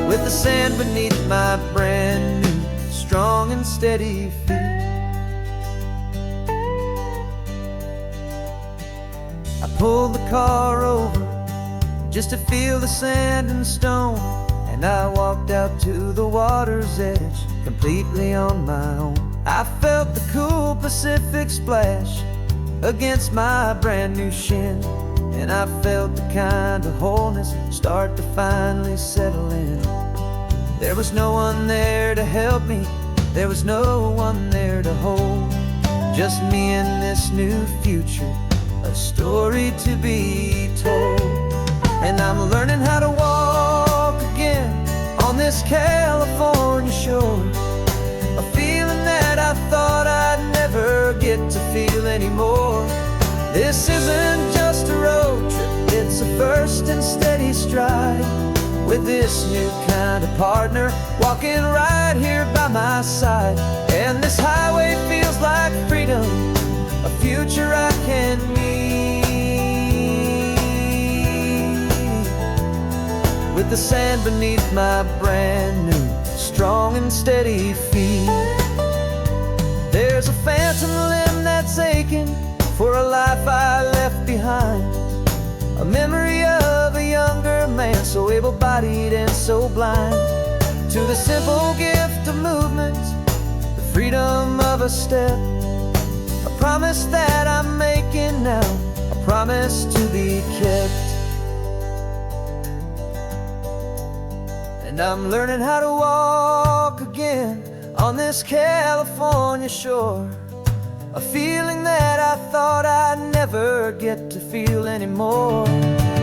with the sand beneath my brand new, strong and steady feet. I pulled the car over just to feel the sand and stone, And I walked out to the water's edge, completely on my own. I felt the cool Pacific splash against my brand new shin, and I felt the kind of wholeness start to finally settle in. There was no one there to help me, there was no one there to hold, just me and this new future, a story to be told. And I'm learning how to walk again on this California shore, a feeling that I thought I'd never get to feel anymore. This isn't just a road trip, it's a first and steady stride, with this new kind of partner walking right here by my side. And this highway feels like freedom, a future I can meet, with the sand beneath my brand new, strong and steady feet. There's a phantom limb that's aching for a life I left behind, a memory of a younger man, so able-bodied and so blind, to the simple gift of movement, the freedom of a step, a promise that I'm making now, a promise to be kept. And I'm learning how to walk again on this California shore, a feeling that I thought I'd never get to feel anymore.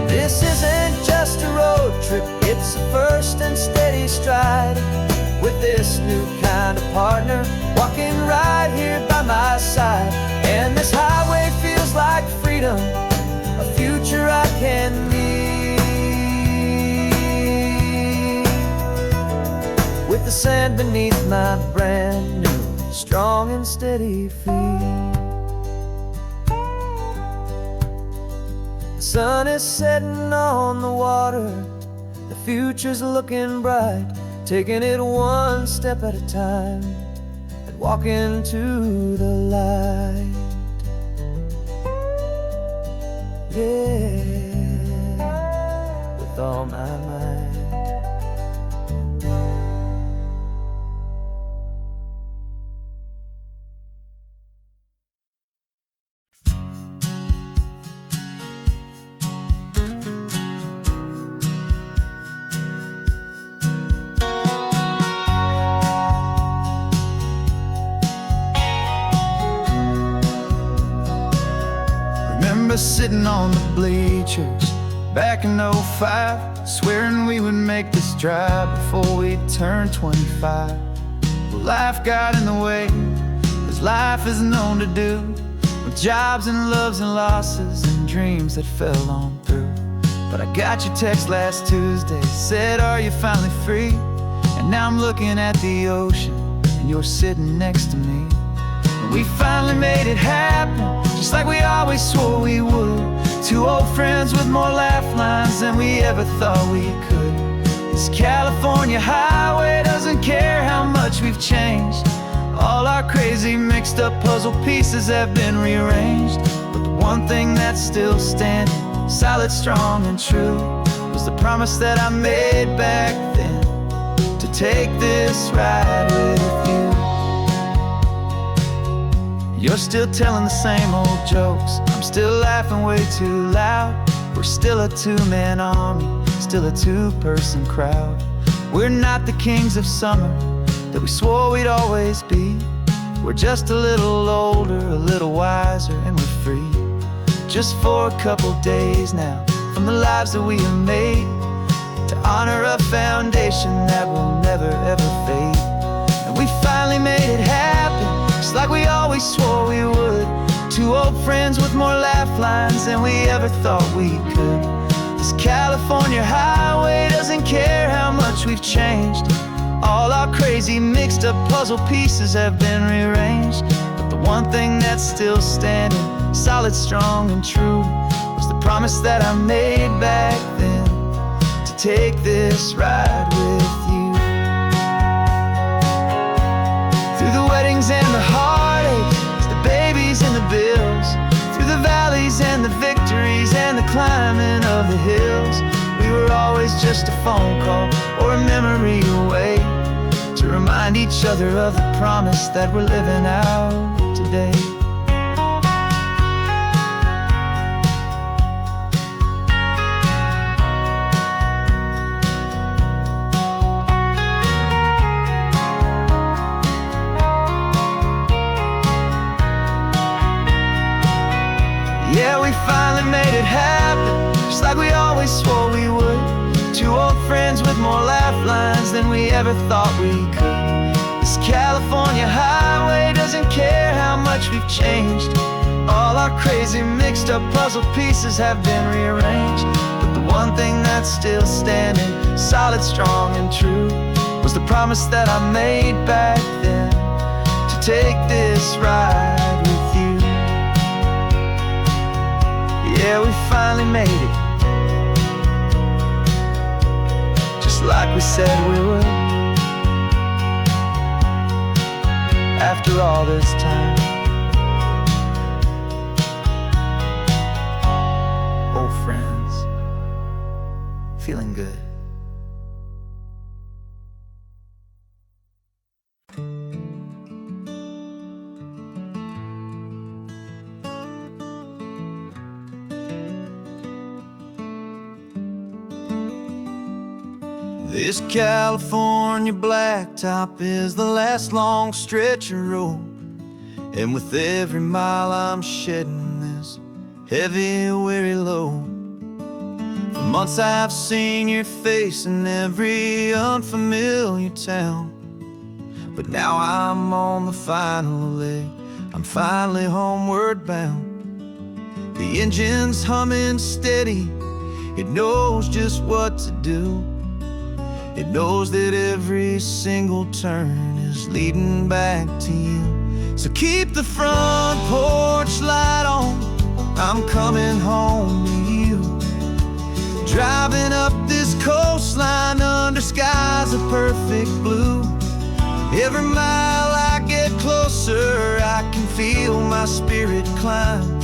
This isn't just a road trip, it's a first and steady stride, with this new kind of partner walking right here by my side. And this highway feels like freedom, a future I can meet, with the sand beneath my brand new, strong and steady feet. The sun is setting on the water, the future's looking bright, taking it one step at a time and walking to the light. Yeah, with all my might. Remember sitting on the bleachers back in '05, swearing we would make this drive before we turned 25. Well, life got in the way, as life is known to do, with jobs and loves and losses and dreams that fell on through. But I got your text last Tuesday, said, are you finally free? And now I'm looking at the ocean, and you're sitting next to me. And we finally made it happen, just like we always swore we would. Two old friends with more laugh lines than we ever thought we could. This California highway doesn't care how much we've changed. All our crazy mixed up puzzle pieces have been rearranged, but the one thing that's still standing, solid, strong and true, was the promise that I made back then, to take this ride with you. You're still telling the same old jokes, I'm still laughing way too loud. We're still a two-man army, still a two-person crowd. We're not the kings of summer that we swore we'd always be. We're just a little older, a little wiser, and we're free. Just for a couple days now, from the lives that we have made, to honor a foundation that will never ever fade. And we finally made it happen, just like we always swore we would. Two old friends with more laugh lines than we ever thought we could. This California highway doesn't care how much we've changed. All our crazy mixed up puzzle pieces have been rearranged, but the one thing that's still standing, solid, strong and true, was the promise that I made back then, to take this ride with you. Through the weddings and the heartaches, the babies and the bills, through the valleys and the victories and the climbing of the hills, we were always just a phone call or a memory away, to remind each other of the promise that we're living out today. Yeah, we finally made it happen, just like we always swore we would. Two old friends with more laugh lines than we ever thought we could. This California highway doesn't care how much we've changed. All our crazy mixed up puzzle pieces have been rearranged, but the one thing that's still standing, solid, strong and true, was the promise that I made back then, to take this ride with you. Yeah, we finally made it, just like we said we would. After all this time, old friends, feeling good. This California blacktop is the last long stretch of road, and with every mile I'm shedding this heavy, weary load. For months I've seen your face in every unfamiliar town, but now I'm on the final leg, I'm finally homeward bound. The engine's humming steady, it knows just what to do. It knows that every single turn is leading back to you. So keep the front porch light on, I'm coming home to you. Driving up this coastline under skies of perfect blue. Every mile I get closer, I can feel my spirit climb,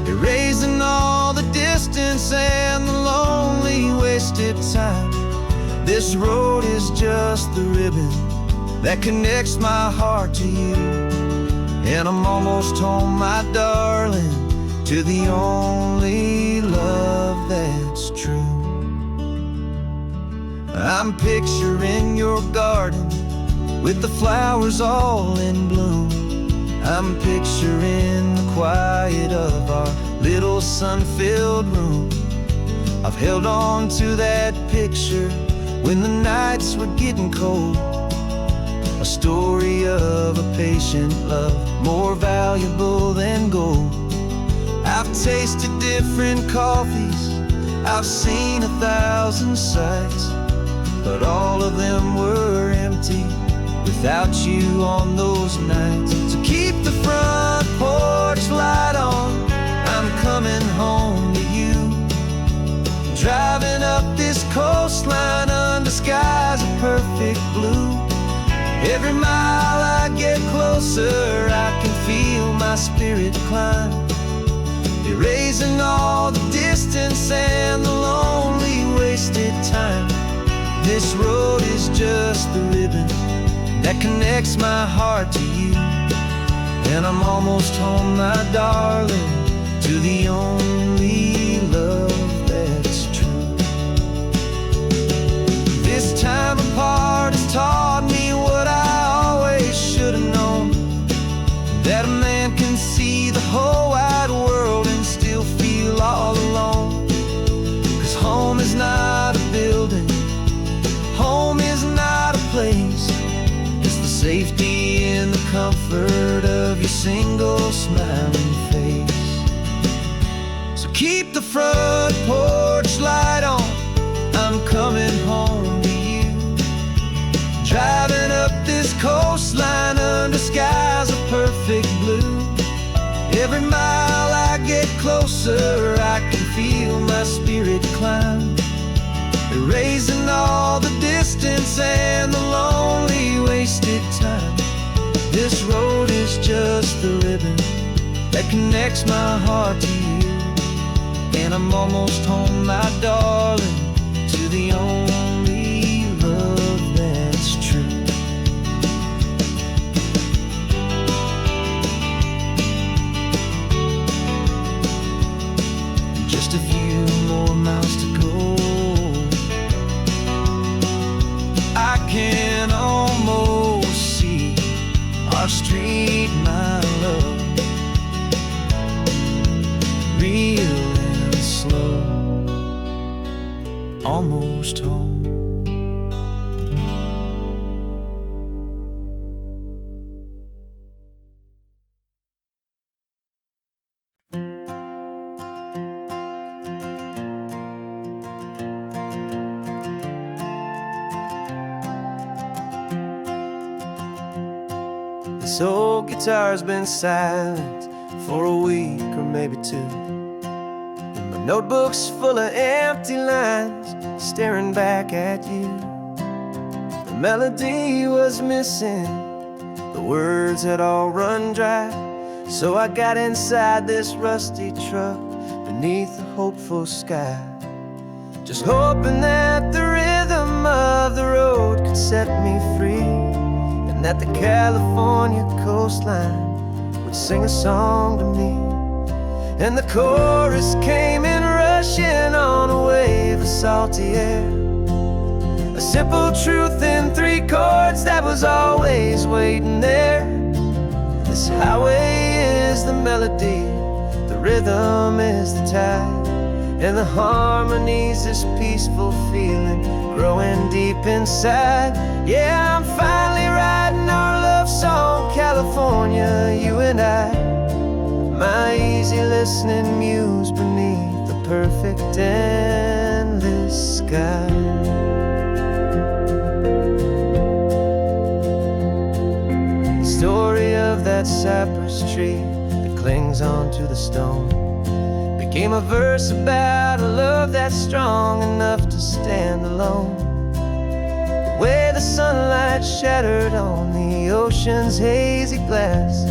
erasing all the distance and the lonely wasted time. This road is just the ribbon that connects my heart to you, and I'm almost home, my darling, to the only love that's true. I'm picturing your garden with the flowers all in bloom. I'm picturing the quiet of our little sun-filled room. I've held on to that picture when the nights were getting cold, a story of a patient love, more valuable than gold. I've tasted different coffees, I've seen 1,000 sights, but all of them were empty without you on those nights. So keep the front porch light on, I'm coming home to you. Driving up this coastline under skies of perfect blue. Every mile I get closer, I can feel my spirit climb, erasing all the distance and the lonely wasted time. This road is just the ribbon that connects my heart to you, and I'm almost home, my darling, to the only love that's true. This time apart has taught me what I always should have known, that a man can see the whole wide world and still feel all alone. 'Cause home is not a building, home is not a place, it's the safety and the comfort of your single smiling face. So keep the front porch light on, I'm coming home to you. Driving up this coastline under skies of perfect blue. Every mile I get closer, I can feel my spirit climb, erasing all the distance and the lonely wasted time. This road is just the ribbon that connects my heart to you, and I'm almost home, my darling, You're the only love that's true. Just a few more miles to go. I can almost see our street, my love, real and slow, almost home. This old guitar's been silent for a week or maybe two, and my notebook's full of empty lines staring back at you. The melody was missing, the words had all run dry, so I got inside this rusty truck beneath the hopeful sky, just hoping that the rhythm of the road could set me free, and that the California coastline would sing a song to me. And the chorus came in rushing on a wave of salty air, a simple truth in 3 chords that was always waiting there. This highway is the melody, the rhythm is the tide, and the harmony's this peaceful feeling growing deep inside. Yeah, I'm finally writing our love song, California, you and I, my easy listening muse beneath the perfect endless sky. The story of that cypress tree that clings onto the stone became a verse about a love that's strong enough to stand alone. The way the sunlight shattered on the ocean's hazy glass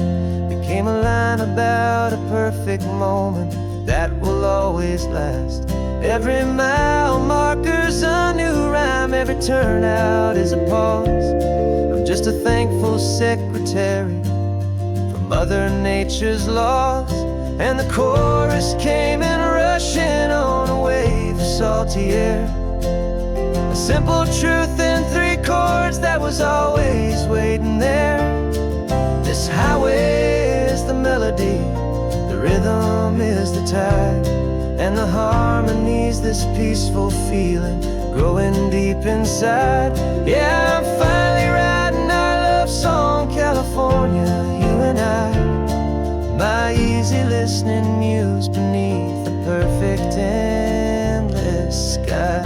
became a line about a perfect moment that will always last. Every mile marker's a new rhyme, every turnout is a pause. I'm just a thankful secretary for Mother Nature's laws. And the chorus came in rushing on a wave of salty air, a simple truth in 3 chords that was always waiting there. This highway is the melody, the rhythm is the tide, and the harmony's this peaceful feeling growing deep inside. Yeah, I'm finally writing our love song, California, you and I, my easy listening muse beneath the perfect endless sky.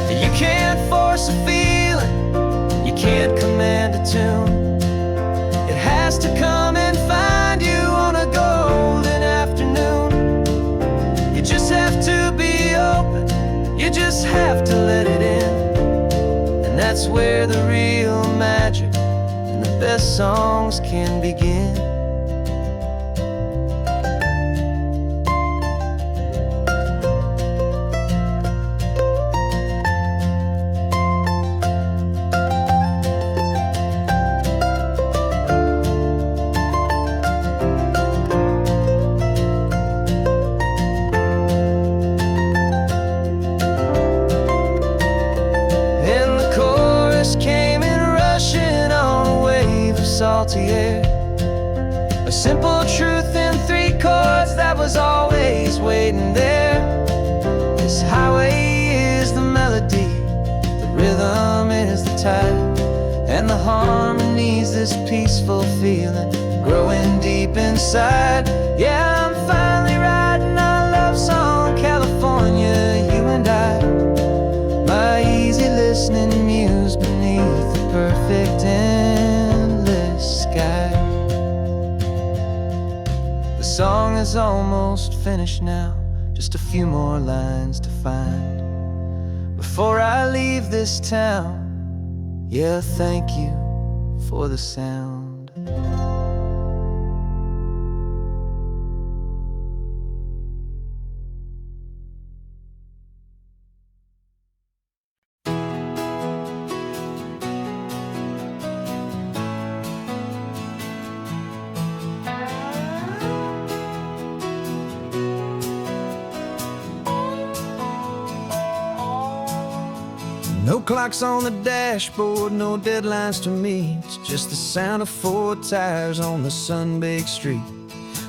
You can't force a feeling, you can't command a tune. It has to come and find you on a golden afternoon. You just have to be open, you just have to let it in, and that's where the real magic, the best songs can begin. And the chorus came in rushing on a wave of salty air, a simple truth in 3 chords that was always waiting there. This highway is the melody, the rhythm is the tide, and the harmony's this peaceful feeling growing deep inside. Yeah, I'm finally writing our love song, California, you and I, my easy listening muse beneath the perfect endless sky. The song is almost finished now, just a few more lines to find before I leave this town. Yeah, thank you for the sound. No clocks on the dashboard, no deadlines to meet, just the sound of 4 tires on the sun-baked street.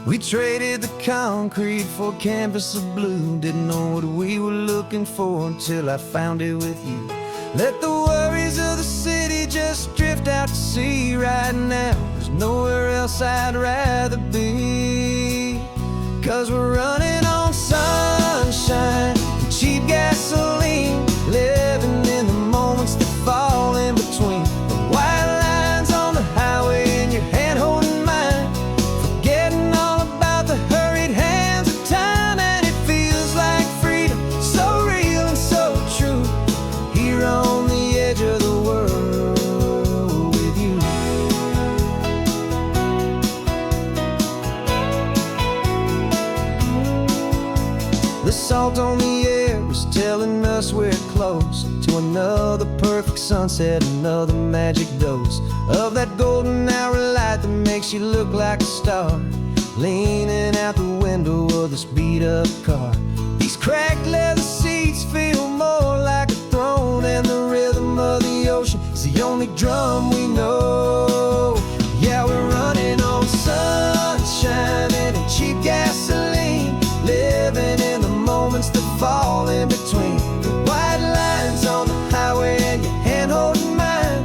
We traded the concrete for a canvas of blue. Didn't know what we were looking for until I found it with you. Let the worries of the city just drift out to sea. Right now, there's nowhere else I'd rather be. 'Cause we're running on sunshine and cheap gasoline, living in the moments that fall in between the white lines on the highway and your hand holding mine, forgetting all about the hurried hands of time. And it feels like freedom, so real and so true, here on the edge of the world with you. The salt on the air is telling us we're close to another perfect sunset, another magic dose of that golden hour light that makes you look like a star, leaning out the window of this beat-up car. These cracked leather seats feel more like a throne, and the rhythm of the ocean is the only drum we know. Yeah, we're running on sunshine and cheap gasoline, living in the moments that fall in between the white lines on the highway and your hand holding mine,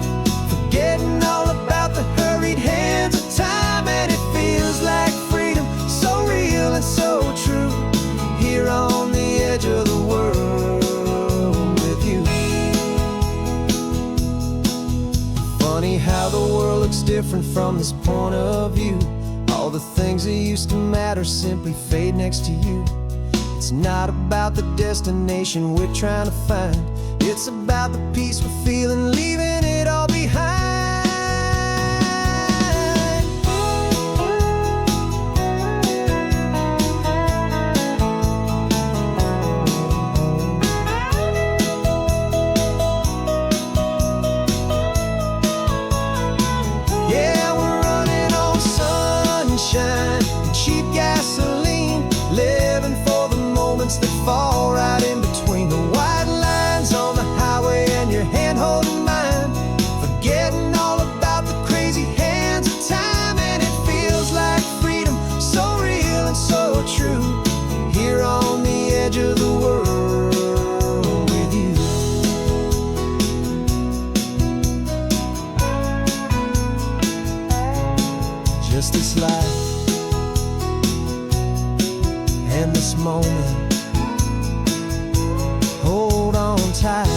forgetting all about the hurried hands of time. And it feels like freedom, so real and so true, here on the edge of the world with you. Funny how the world looks different from this point of view. All the things that used to matter simply fade next to you. It's not about the destination we're trying to find, it's about the peace we're feeling, leaving it all behind. Yeah, we're running on sunshine and cheap gasoline, living for the moments that fall right in between the white lines on the highway and your hand holding mine, forgetting all about the crazy hands of time. And it feels like freedom, so real and so true, here on the edge of the world with you. Just this life and this moment, hold on tight,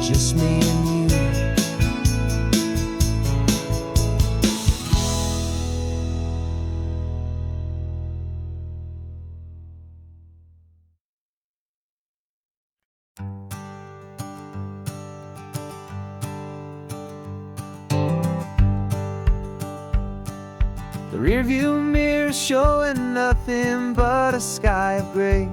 just me and you. The rearview mirror's showing nothing but a sky of gray.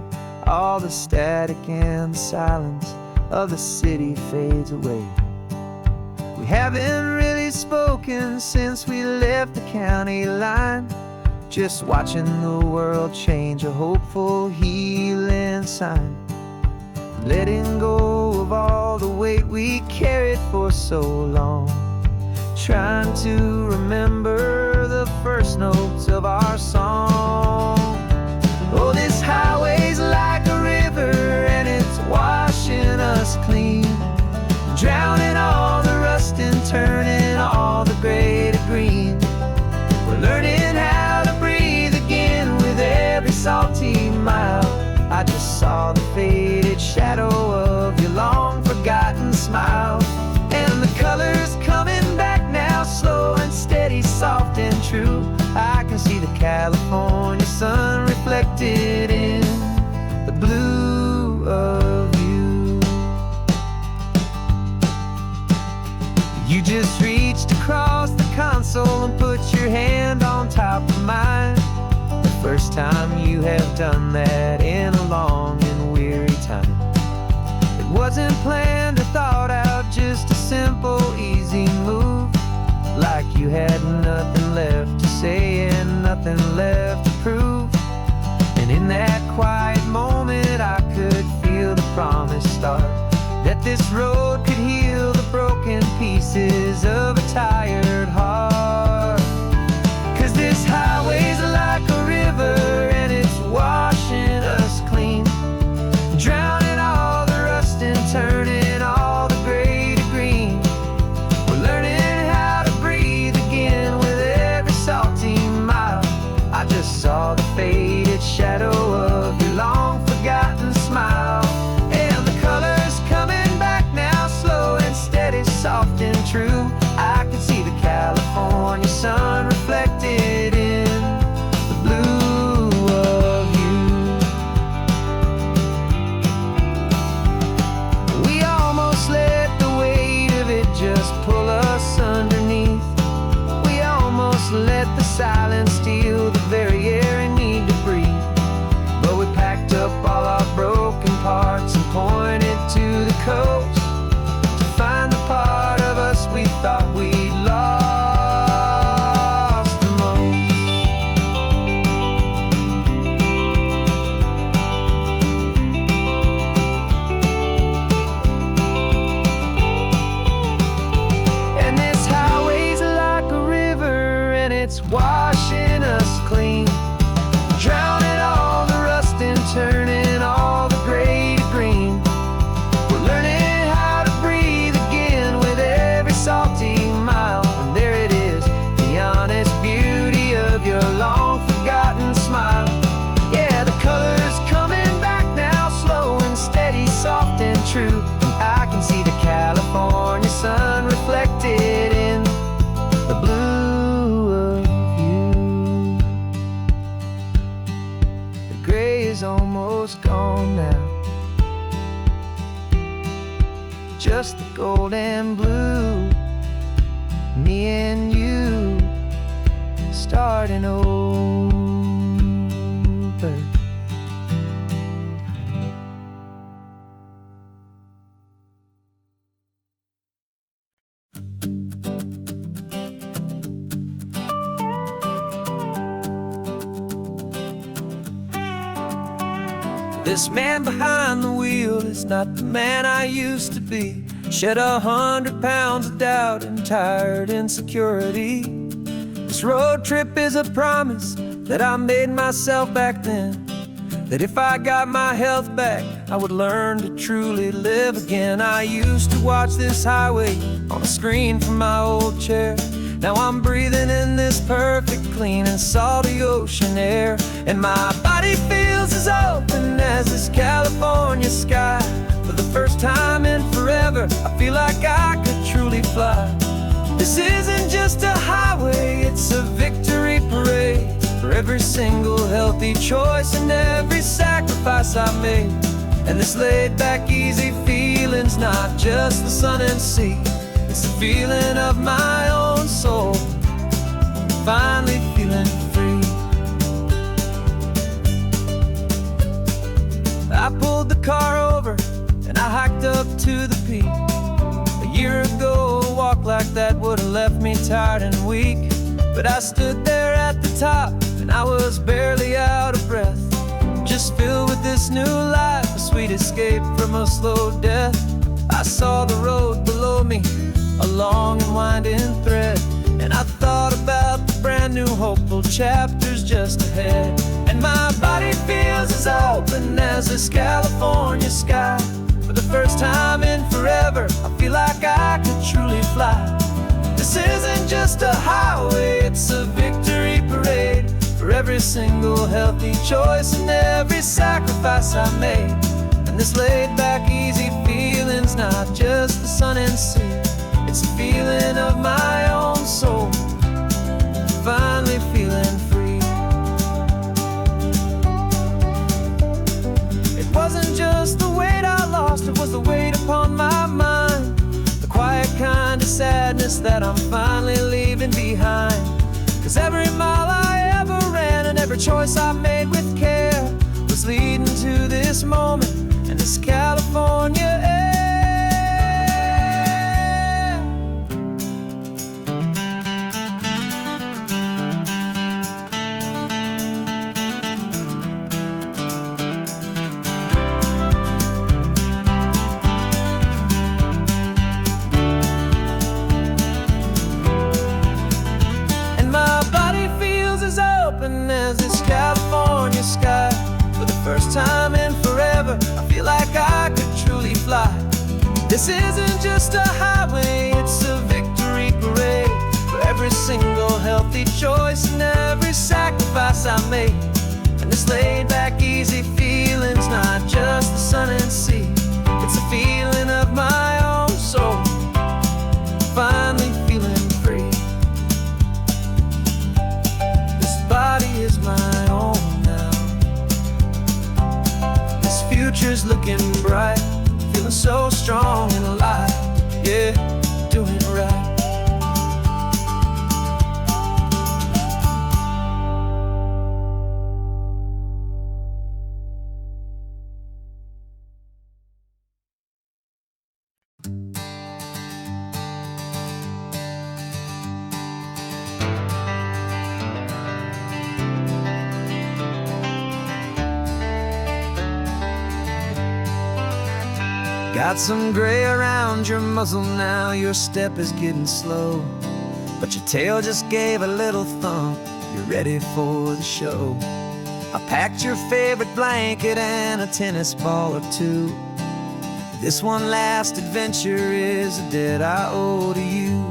All the static and the silence of the city fades away. We haven't really spoken since we left the county line, just watching the world change, a hopeful healing sign. Letting go of all the weight we carried for so long, trying to remember the first notes of our song. Oh, this highway's like a river and it's washing us clean, drowning all the rust and turning all the gray to green. We're learning how to breathe again with every salty mile. I just saw the faded shadow of your long forgotten smile, and the colors coming back now, slow and steady, soft and true. I can see the California sun reflected in the blue of you. You just reached across the console and put your hand on top of mine, the first time you have done that in a long and weary time. It wasn't planned or thought out, just a simple, easy move, like you had nothing left to say and nothing left to prove. And in that quiet moment I could feel the promise start tired heart. 'Cause this highway's like a river and it's washing us clean, drowning all the rust and turning all the gray to green. We're learning how to breathe again with every salty mile. I just saw the faded shadow of your long forgotten smile. And the colors coming back now, slow and steady, soft and true. I can see the California sun reflected in the blue of you. We almost let the weight of it just pull us underneath. We almost let the silence steal the very air I need to breathe. But we packed up all our broken parts and pointed to the coast to find the part of us we thought we'd lost the most. And this highway's like a river and it's washing us clean, drowning all the rust and turning all the gray to green. We're learning how to breathe again with every salty mile. And there it is, the honest beauty of your long forgotten smile. Yeah, the colors coming back now, slow and steady, soft and true. And I can see the California sun reflected in the blue of you. The gray is almost gone now, just the gold and blue. Me and you starting over. This man behind the wheel is not the man I used to be. Shed 100 pounds of doubt and tired insecurity. This road trip is a promise that I made myself back then, that if I got my health back, I would learn to truly live again. I used to watch this highway on a screen from my old chair. Now I'm breathing in this perfect, clean and salty ocean air. And my body feels as open as this California sky. For the first time in forever, I feel like I could truly fly. This isn't just a highway, it's a victory parade for every single healthy choice and every sacrifice I made. And this laid back, easy feeling's not just the sun and sea, it's the feeling of my own soul, finally feeling free. I pulled the car over and I hiked up to the peak. A year ago, a walk like that would've left me tired and weak. But I stood there at the top and I was barely out of breath, just filled with this new life, a sweet escape from a slow death. I saw the road below me, a long and winding thread, and I thought about the brand new hopeful chapters just ahead. And my body feels as open as this California sky. For the first time in forever, I feel like I could truly fly. This isn't just a highway, it's a victory parade for every single healthy choice and every sacrifice I made. And this laid back, easy feeling's not just the sun and sea, it's a feeling of my own soul, finally feeling free. It wasn't just the weight I lost, it was the weight upon my mind, the quiet kind of sadness that I'm finally leaving behind. 'Cause every mile I ever ran and every choice I made with care was leading to this moment and this California air. This isn't just a highway, it's a victory parade for every single healthy choice and every sacrifice I made. And this laid back, easy feeling's not just the sun and sea, it's a feeling of my own soul, finally feeling free. This body is my own now. This future's looking bright, feeling so strong and alive. Yeah, doing right. Got some gray around your muzzle now, your step is getting slow, but your tail just gave a little thump, you're ready for the show. I packed your favorite blanket and a tennis ball or two. This one last adventure is a debt I owe to you.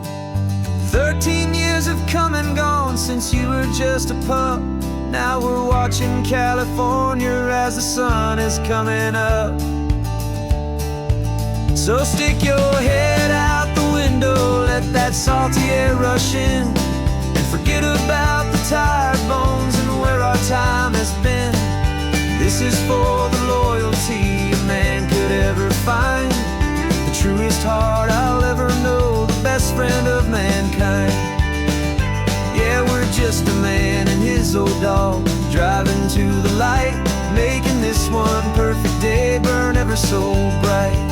13 years have come and gone since you were just a pup. Now we're watching California as the sun is coming up. So stick your head out the window, let that salty air rush in, and forget about the tired bones and where our time has been. This is for the loyalty a man could ever find, the truest heart I'll ever know, the best friend of mankind. Yeah, we're just a man and his old dog, driving to the light, making this one perfect day burn ever so bright.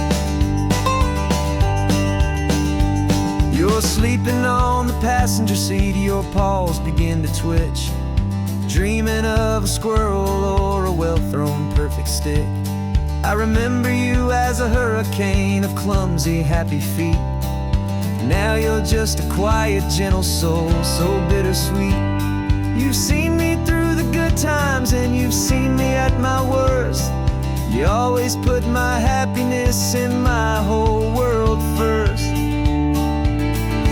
You're sleeping on the passenger seat, your paws begin to twitch, dreaming of a squirrel or a well-thrown perfect stick. I remember you as a hurricane of clumsy, happy feet. Now you're just a quiet, gentle soul, so bittersweet. You've seen me through the good times and you've seen me at my worst. You always put my happiness in my whole world first.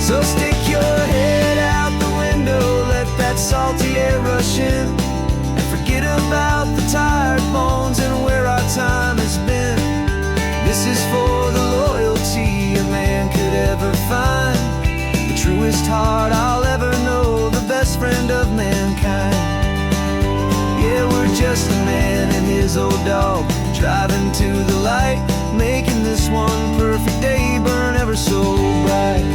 So stick your head out the window, let that salty air rush in, and forget about the tired bones and where our time has been. This is for the loyalty a man could ever find, the truest heart I'll ever know, the best friend of mankind. Yeah, we're just a man and his old dog, driving to the light, making this one perfect day burn ever so bright.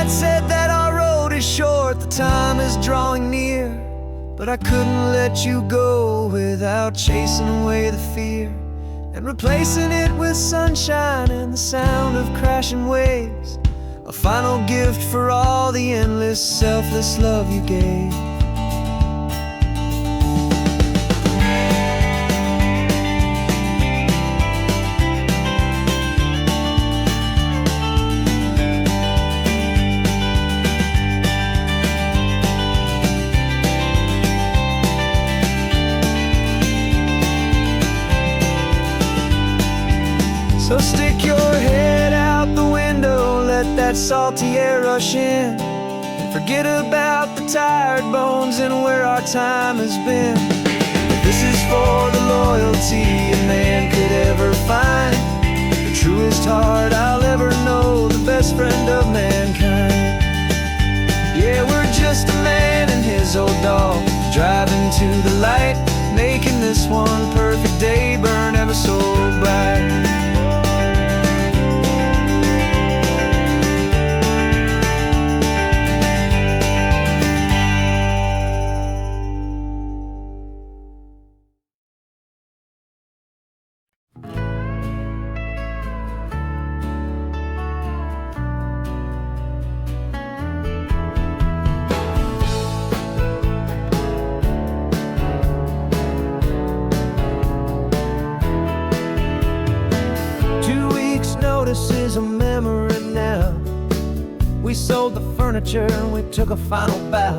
Said that our road is short, the time is drawing near, but I couldn't let you go without chasing away the fear and replacing it with sunshine and the sound of crashing waves, a final gift for all the endless, selfless love you gave. So stick your head out the window, let that salty air rush in, and forget about the tired bones and where our time has been. This is for the loyalty a man could ever find, the truest heart I'll ever know, the best friend of mankind. Yeah, we're just a man and his old dog, driving to the light, making this one perfect day burn ever so bright. 2 weeks' notice is a memory now. We sold the furniture and we took a final bow.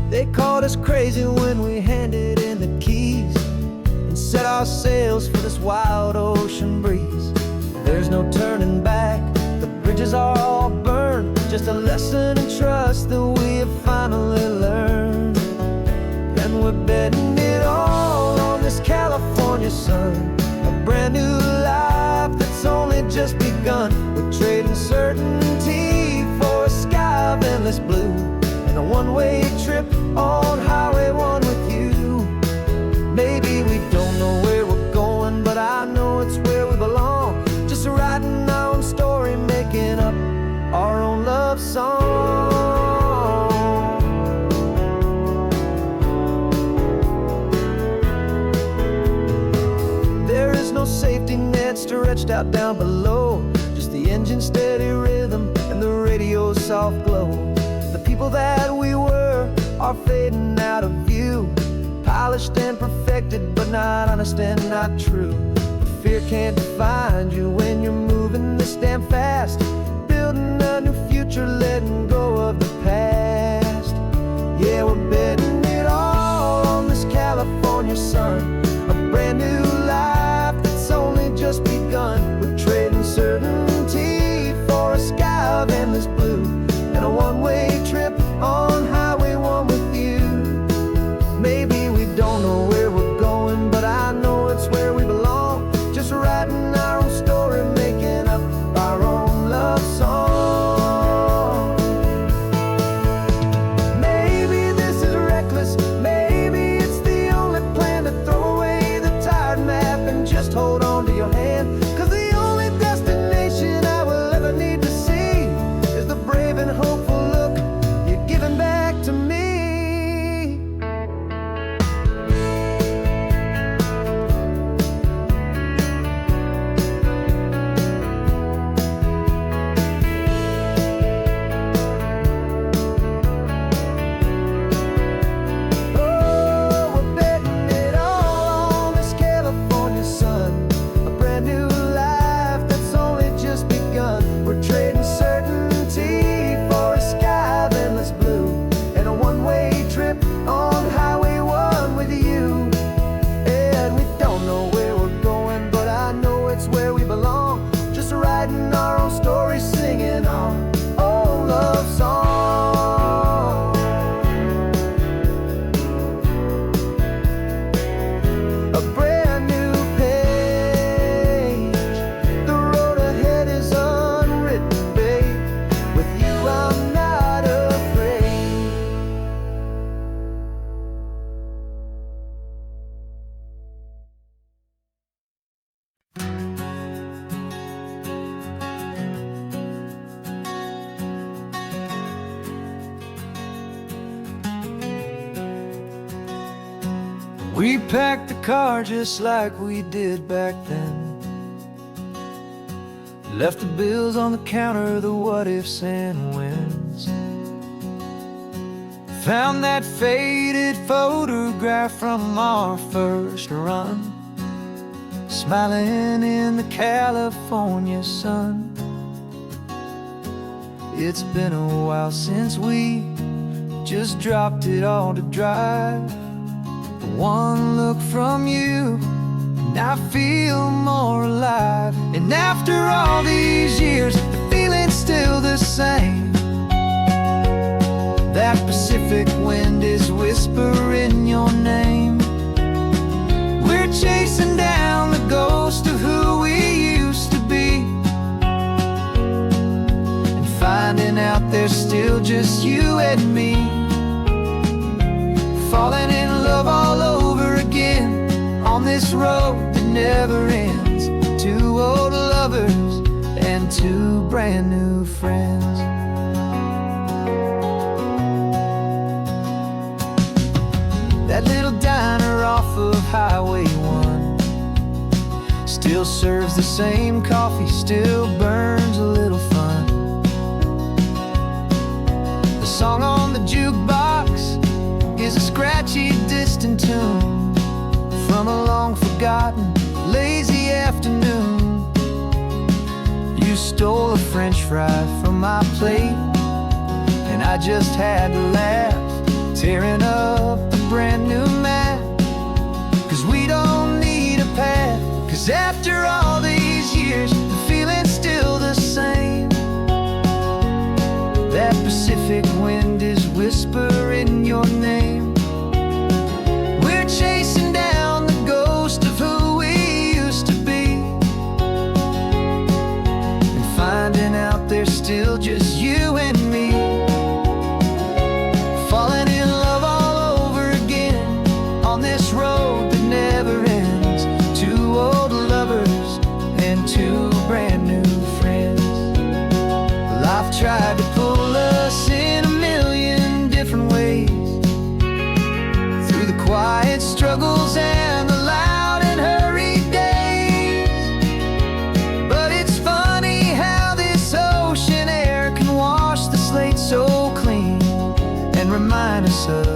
They called us crazy when we handed in the keys and set our sails for this wild ocean breeze. There's no turning back, the bridges are all burned, just a lesson in trust that we have finally learned. And we're betting it all on this California sun, a brand new life that's only just begun. We're trading certainty for a sky of endless blue, and a one-way trip on Highway 1 with you. Maybe we don't know where we're going, but I know it's where we belong. Just writing our own story, making up our own love song. There is no safety net stretched out down below, just the engine's steady rhythm and the radio's soft glow. The people that we were are fading out of view, polished and perfected, but not honest and not true. Fear can't define you when you're moving this damn fast, building a new future, letting go of the past. Yeah, we're betting it all on this California sun, a brand new life that's only just begun. We're trading certainty for a sky of endless blue, and a one-way trip on Highway 1 with you. Maybe we don't know where we're going, but I know it's where we belong. Just writing our own story, making up our own love song. Maybe this is reckless, maybe it's the only plan to throw away the tired map and just hold on to your hand. 'Cause the only destination I will ever need to see is the brave and hopeful look you're giving back to me. We packed the car just like we did back then, left the bills on the counter, the what ifs and whens. Found that faded photograph from our first run, smiling in the California sun. It's been a while since we just dropped it all to drive. One look from you and I feel more alive. And after all these years, the feeling's still the same. That Pacific wind is whispering your name. We're chasing down the ghost of who we used to be, and finding out there's still just you and me. Falling in love all over again on this road that never ends. Two old lovers and two brand new friends. That little diner off of Highway 1 still serves the same coffee, still burns a little fun. The song on the jukebox is a scratchy, distant tune from a long-forgotten, lazy afternoon. You stole a French fry from my plate, and I just had to laugh tearing up a brand new map. 'Cause we don't need a path, 'cause after all these years, the feeling's still the same. That Pacific wind is whispering your name. We're chasing down the ghost of who we used to be, and finding out there's still just you and me. Falling in love all over again on this road that never ends. Two old lovers and two brand new friends. Life tried to pull us in a million different ways, through the quiet struggles and the loud and hurried days. But it's funny how this ocean air can wash the slate so clean, and remind us of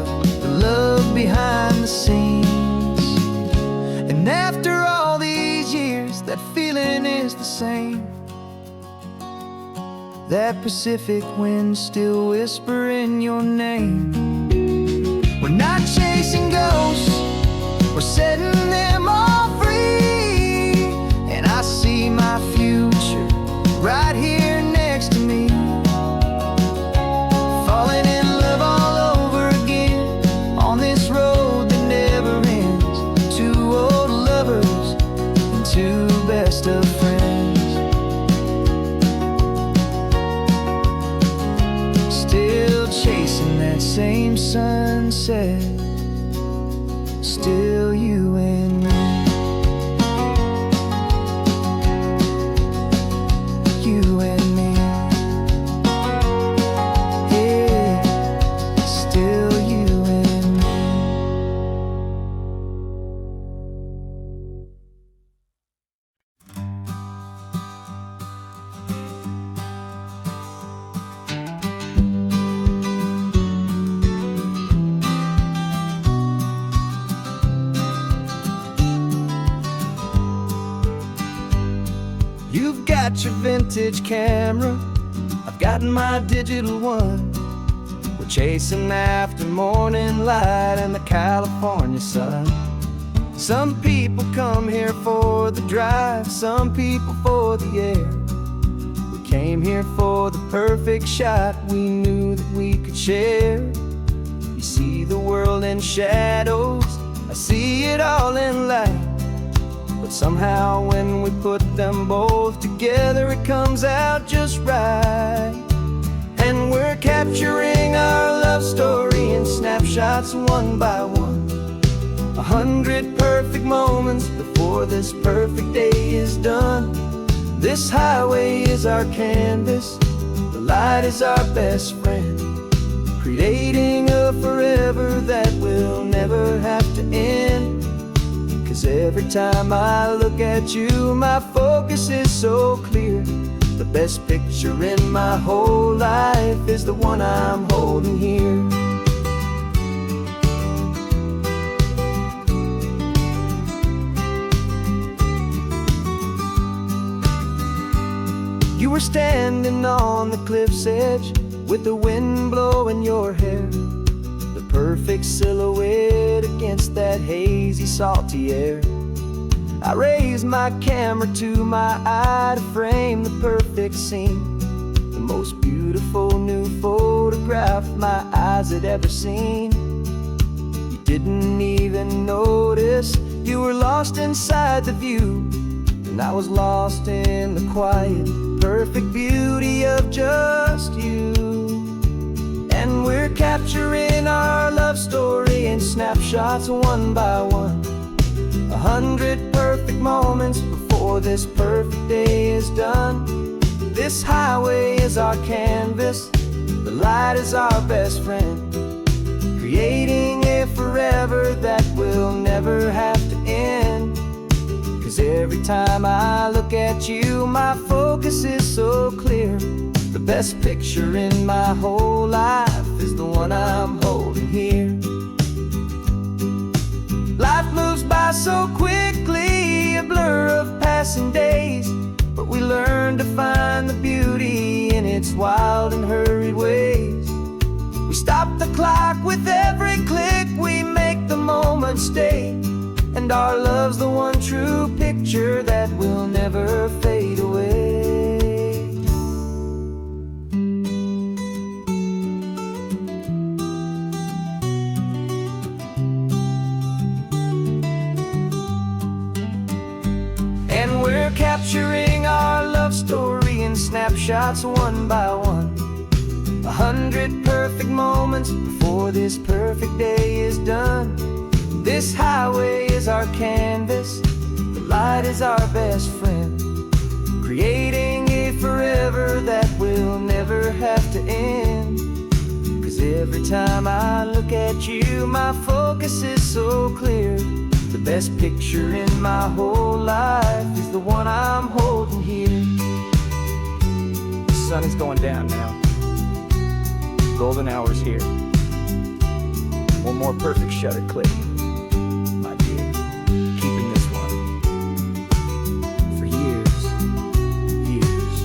the love behind the scenes. And after all these years, that feeling is the same. That Pacific wind still whispering your name. We're not chasing ghosts, we're setting them all free. And I see my future right here next to me. Falling in love all over again on this road that never ends. Two old lovers and two best of friends. Still chasing that same sunset, still you and me. You and me. Yeah, still you and me. You've got your vintage camera, I've got my digital one. We're chasing after morning light and the California sun. Some people come here for the drive, some people for the air. We came here for the perfect shot we knew that we could share. You see the world in shadows, I see it all in light. But somehow when we put them both together, it comes out just right. And we're capturing our love story in snapshots one by one. 100 perfect moments before this perfect day is done. This highway is our canvas, the light is our best friend, creating a forever that will never have to end. 'Cause every time I look at you, my focus is so clear. The best picture in my whole life is the one I'm holding here. You were standing on the cliff's edge with the wind blowing your hair, the perfect silhouette against that hazy, salty air. I raised my camera to my eye to frame the perfect scene, the most beautiful new photograph my eyes had ever seen. You didn't even notice you were lost inside the view, and I was lost in the quiet, perfect beauty of just you. And we're capturing our love story in snapshots one by one. 100 perfect moments before this perfect day is done. This highway is our canvas, the light is our best friend, creating a forever that will never have to end. 'Cause every time I look at you, my focus is so clear. The best picture in my whole life is the one I'm holding here. Life moves by so quickly, a blur of passing days, but we learn to find the beauty in its wild and hurried ways. We stop the clock with every click. We make the moment stay, and our love's the one true picture that will never fade away. And we're capturing our love story in snapshots one by one. 100 perfect moments before this perfect day is done. This highway is our canvas, the light is our best friend, creating a forever that will never have to end. 'Cause every time I look at you, my focus is so clear. The best picture in my whole life is the one I'm holding here. The sun is going down now. Golden hour's here. One more perfect shutter click, my dear. Keeping this one for years, years.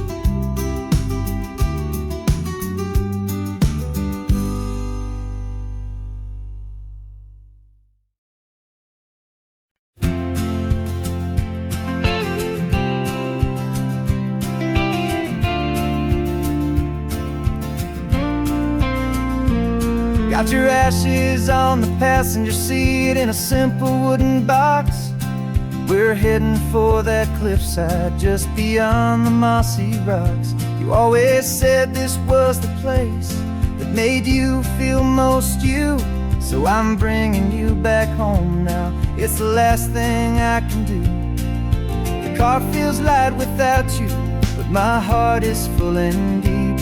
Got your ashes on the passenger seat in a simple wooden box. We're heading for that cliffside just beyond the mossy rocks. You always said this was the place that made you feel most you. So I'm bringing you back home now. It's the last thing I can do. The car feels light without you, but my heart is full and deep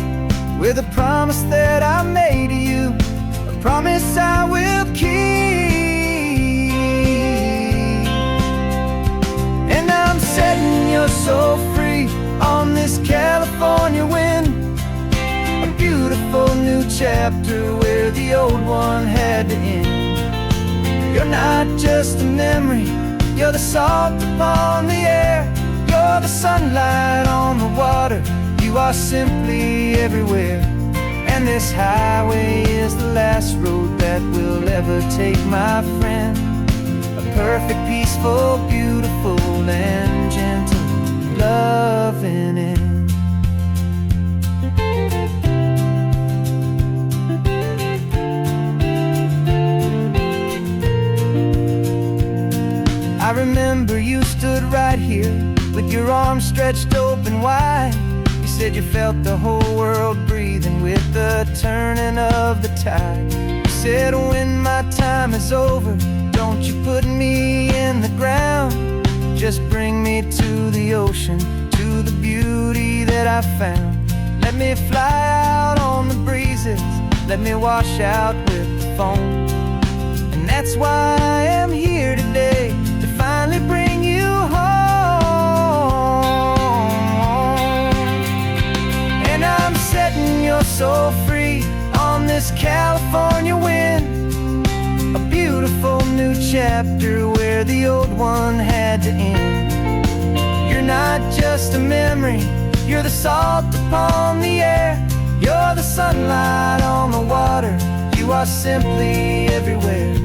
with a promise that I made to you, a promise I will keep. And I'm setting your soul free on this California wind, a beautiful new chapter where the old one had to end. You're not just a memory, you're the salt upon the air, you're the sunlight on the water, you are simply everywhere. And this highway is the last road that will ever take, my friend. A perfect, peaceful, beautiful, and gentle loving end. I remember you stood right here with your arms stretched open wide. You said you felt the whole world breathing with the turning of the tide. You said when my time is over, don't you put me in the ground, just bring me to the ocean, to the beauty that I found. Let me fly out on the breezes, let me wash out with the foam. And that's why I am here today, to finally bring you home. And I'm setting your soul free on this California wind, a beautiful new chapter where the old one had to end. You're not just a memory, you're the salt upon the air, you're the sunlight on the water, you are simply everywhere.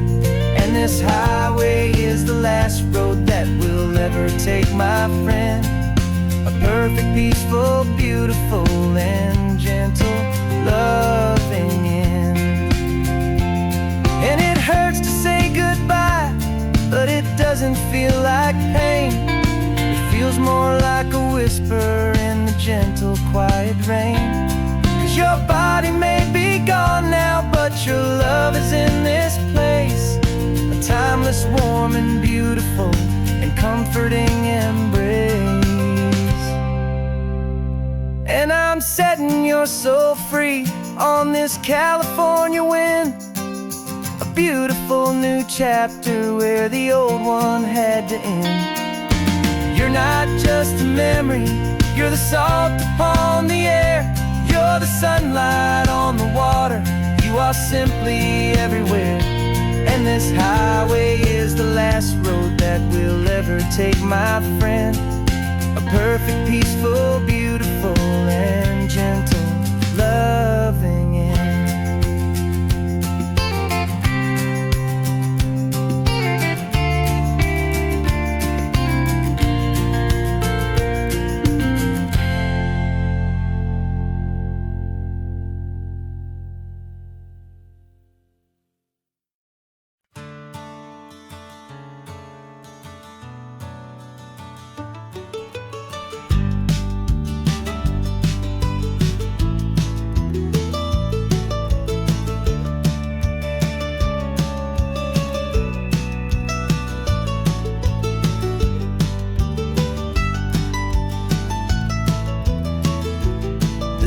And this highway is the last road that we'll ever take, my friend. A perfect, peaceful, beautiful, and gentle loving end. And it hurts to say goodbye, but it doesn't feel like pain. It feels more like a whisper in the gentle, quiet rain. 'Cause your body may be gone now, but your love is in this place, a timeless, warm, and beautiful, and comforting embrace. And I'm setting your soul free on this California wind, a beautiful new chapter where the old one had to end. You're not just a memory, you're the salt upon the air, you're the sunlight on the water, you are simply everywhere. And this highway is the last road that we'll ever take, my friend. A perfect, peaceful, beautiful, and gentle loving end.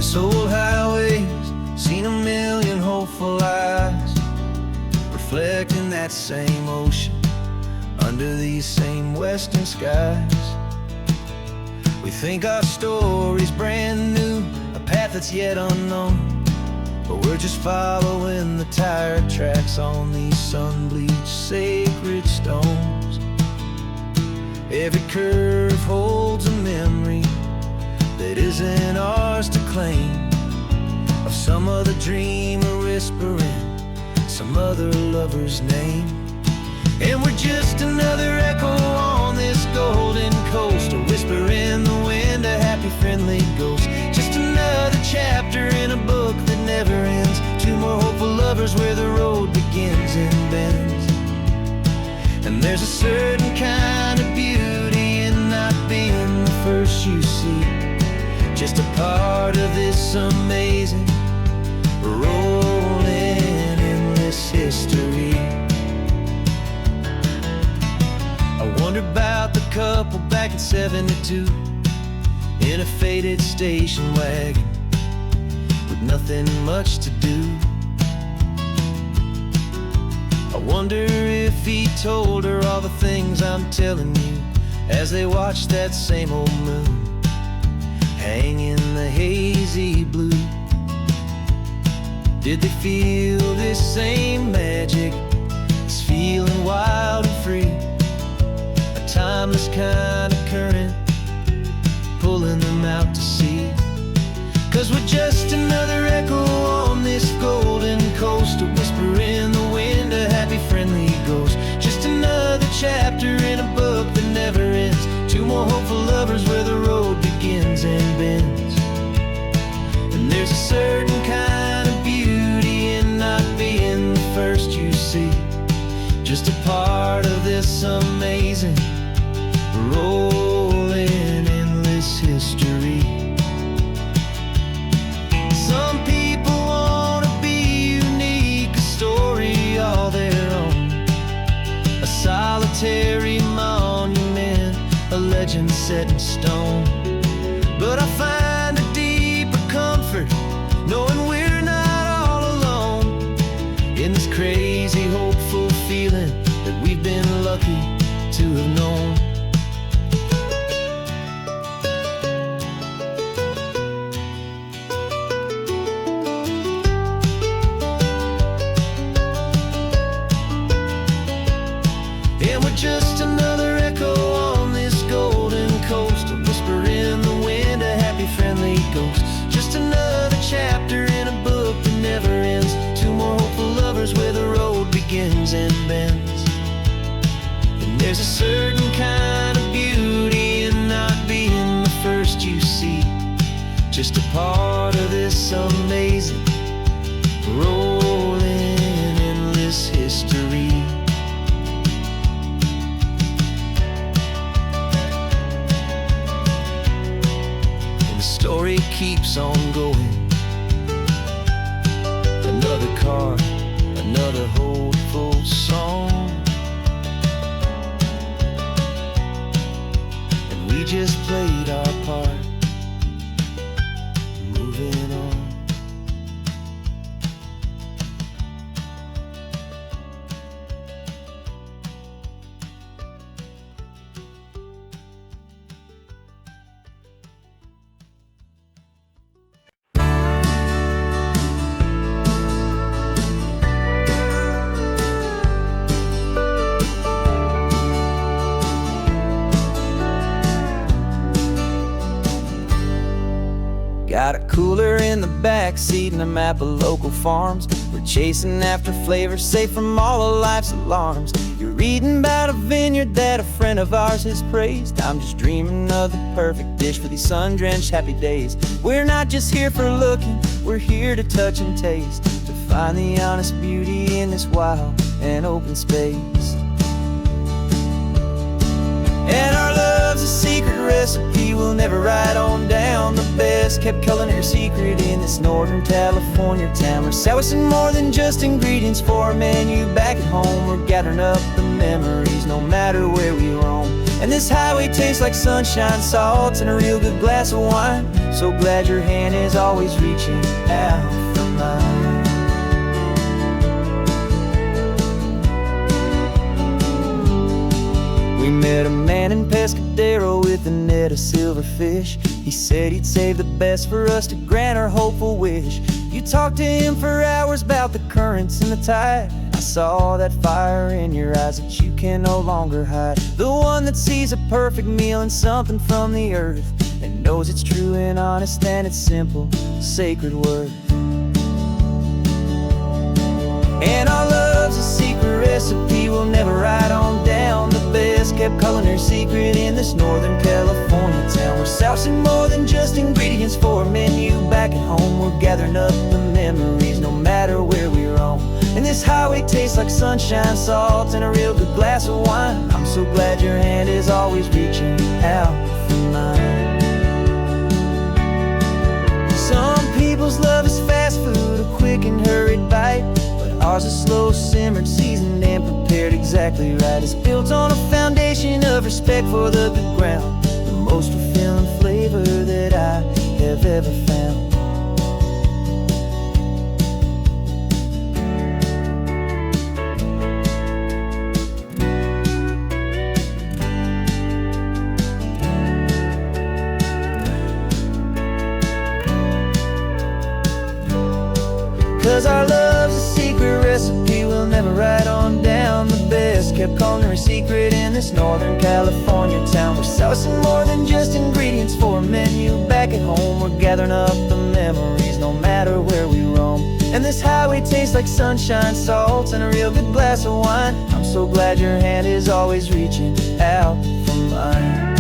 This old highway's seen a million hopeful eyes, reflecting that same ocean under these same western skies. We think our story's brand new, a path that's yet unknown, but we're just following the tire tracks on these sun-bleached sacred stones. Every curve holds a memory that isn't ours to claim, of some other dreamer whispering some other lover's name. And we're just another echo on this golden coast, a whisper in the wind, a happy friendly ghost. Just another chapter in a book that never ends, two more hopeful lovers where the road begins and bends. And there's a certain kind of beauty in not being the first you see, just a part of this amazing rolling endless history. I wonder about the couple back in '72 in a faded station wagon with nothing much to do. I wonder if he told her all the things I'm telling you as they watched that same old moon hang in the hazy blue. Did they feel this same magic, this feeling wild and free, a timeless kind of current pulling them out to sea? 'Cause we're just another echo on this golden coast, a whisper in the wind, a happy friendly ghost. Just another chapter in a book that never ends, two more hopeful lovers where the road begins and bends. And there's a certain kind of beauty in not being the first you see, just a part of this amazing rolling endless history. Some people want to be unique, a story all their own, a solitary monument, a legend set in stone. But I find a deeper comfort knowing we're not all alone in this crazy hopeful feeling that we've been lucky to have known. And we're just another echo on this golden coast, a whisper in the wind, a happy friendly ghost. Just another chapter in a book that never ends, two more hopeful lovers where the road begins and bends. And there's a certain kind of beauty in not being the first you see, just a part of this amazing rolling endless history. Story keeps on going, another car, another hopeful song, and we just played our part, moving on. Got a cooler in the back seat and a map of local farms. We're chasing after flavors safe from all of life's alarms. You're reading about a vineyard that a friend of ours has praised. I'm just dreaming of the perfect dish for these sun-drenched happy days. We're not just here for looking, we're here to touch and taste, to find the honest beauty in this wild and open space. And our love's a secret recipe we'll never write on down, the best kept culinary secret in this northern California town. We're sourcing more than just ingredients for a menu back at home. We're gathering up the memories no matter where we roam, And this highway tastes like sunshine, salt, and a real good glass of wine. So glad your hand is always reaching out for mine. We met a man in Pescadero with a net of silverfish. He said he'd save the best for us to grant our hopeful wish. You talked to him for hours about the currents and the tide. I saw that fire in your eyes that you can no longer hide. The one that sees a perfect meal and something from the earth, and knows it's true and honest and it's simple, sacred worth. And our love's a secret recipe we'll never write on down. The best kept culinary secret in this Northern California town. We're sourcing more than just ingredients for a menu. Back at home we're gathering up the memories, no matter where we roam. And this highway tastes like sunshine, salt, and a real good glass of wine. I'm so glad your hand is always reaching out for mine. Some people's love is fast food, a quick and hurried bite. Ours is slow simmered, seasoned, and prepared exactly right. It's built on a foundation of respect for the good ground, the most fulfilling flavor that I have ever found. 'Cause our love's a secret recipe we'll never write on down. The best kept culinary secret in this Northern California town. We're sourcing more than just ingredients for a menu. Back at home we're gathering up the memories, no matter where we roam. And this highway tastes like sunshine, salt, and a real good glass of wine. I'm so glad your hand is always reaching out for mine.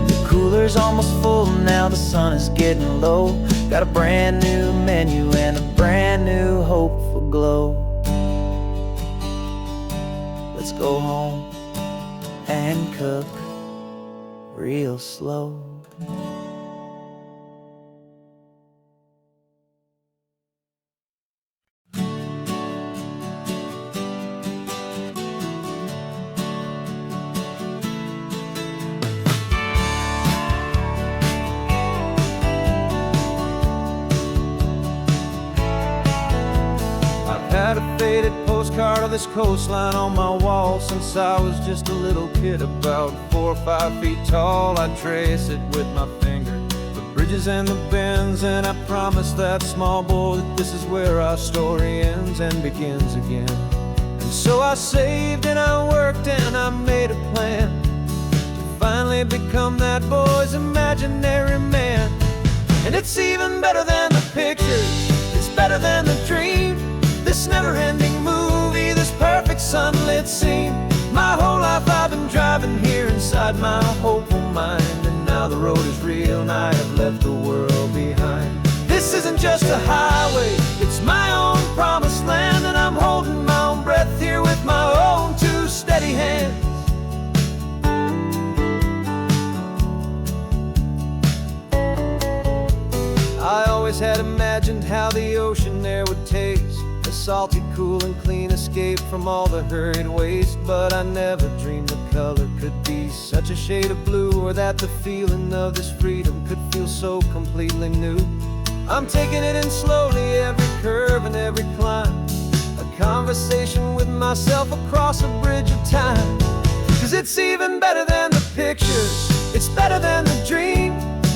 The cooler's almost full now, the sun is getting low. Got a brand new menu and a brand new hopeful glow. Let's go home and cook real slow. Had a faded postcard of this coastline on my wall since I was just a little kid, about 4 or 5 feet tall. I'd trace it with my finger, the bridges and the bends, and I promised that small boy that this is where our story ends and begins again. And so I saved and I worked and I made a plan to finally become that boy's imaginary man. And it's even better than the pictures, it's better than the dream. This never-ending movie, this perfect sunlit scene. My whole life I've been driving here inside my hopeful mind, and now the road is real and I have left the world behind. This isn't just a highway, it's my own promised land, and I'm holding my own breath here with my own 2 steady hands. I always had imagined how the ocean there would taste, a salty, cool, and clean escape from all the hurried waste. But I never dreamed the color could be such a shade of blue, or that the feeling of this freedom could feel so completely new. I'm taking it in slowly, every curve and every climb, a conversation with myself across a bridge of time. 'Cause it's even better than the pictures, it's better than the dream.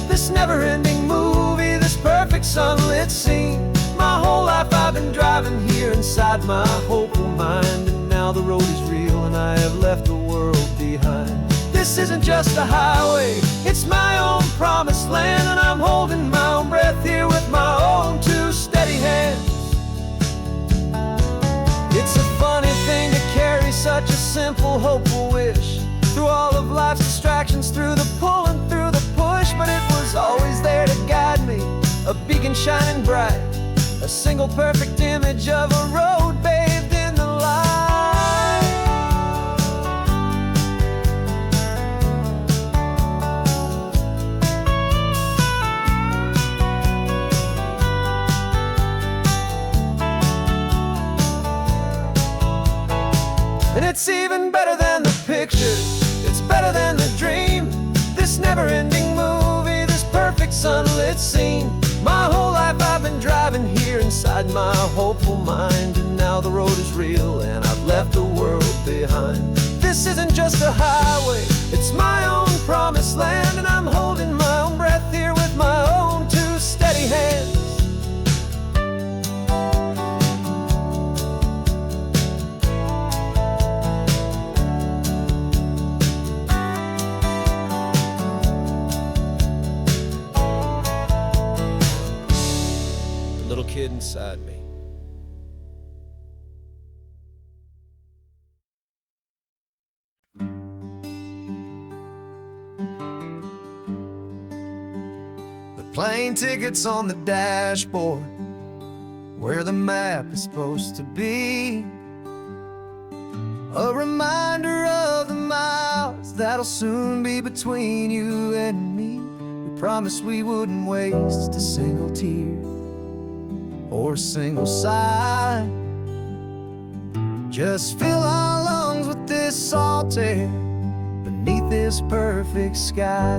This never-ending movie, this perfect sunlit scene. My whole life I've been driving here inside my hopeful mind, and now the road is real and I have left the world behind. This isn't just a highway, it's my own promised land, and I'm holding my own breath here with my own 2 steady hands. It's a funny thing to carry such a simple, hopeful wish through all of life's distractions, through the pull and through the push. But it was always there to guide me, a beacon shining bright, a single perfect image of a road bathed in the light. And it's even better than sunlit scene. My whole life I've been driving here inside my hopeful mind, and now the road is real and I've left the world behind. This isn't just a highway, it's my own promised land, and I'm holding my own breath here with my own two steady hands. Little kid inside me. The plane tickets on the dashboard, where the map is supposed to be. A reminder of the miles that'll soon be between you and me. We promised we wouldn't waste a single tear or a single sigh. Just fill our lungs with this salt air beneath this perfect sky.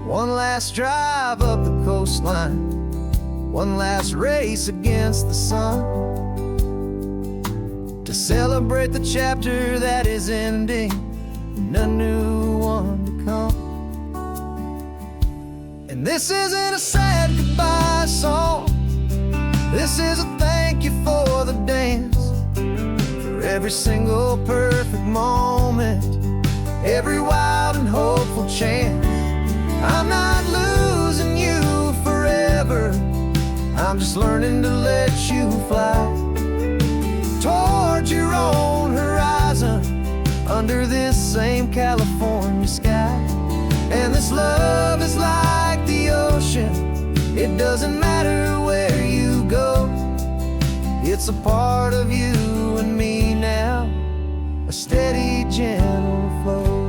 One last drive up the coastline, one last race against the sun, to celebrate the chapter that is ending and a new one to come. And this isn't a sad goodbye song, this is a thank you for the dance, for every single perfect moment, every wild and hopeful chance. I'm not losing you forever, I'm just learning to let you fly toward your own horizon, under this same California sky. And this love is like the ocean, it doesn't matter where you go, it's a part of you and me now, a steady, gentle flow.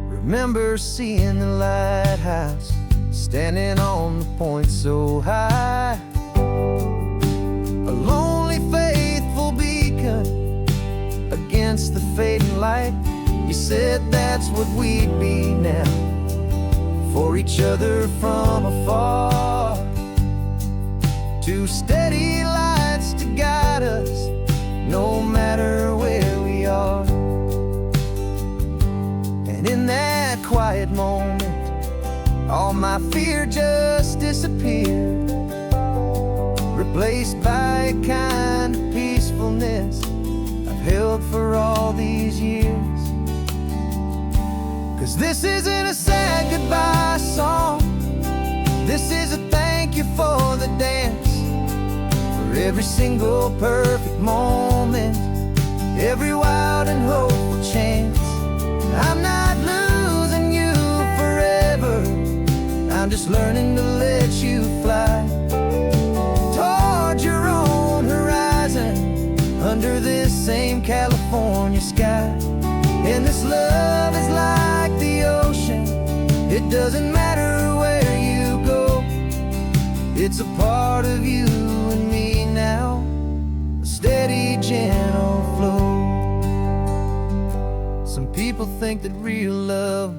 Remember seeing the lighthouse, standing on the point so high, a lonely, faithful beacon against the fading light. You said that's what we'd be now, for each other from afar. Two steady lights to guide us, no matter where we are. And in that quiet moment, all my fear just disappeared, replaced by a kind of peacefulness I've held for all these years. 'Cause this isn't a sad goodbye song, this is a thank you for the dance, for every single perfect moment, every wild and hopeful chance. I'm not losing you forever, I'm just learning to let you fly toward your own horizon, under this same California sky. And this love is like the ocean, it doesn't matter where you go, it's a part of you and me now, a steady, gentle flow. Some people think that real love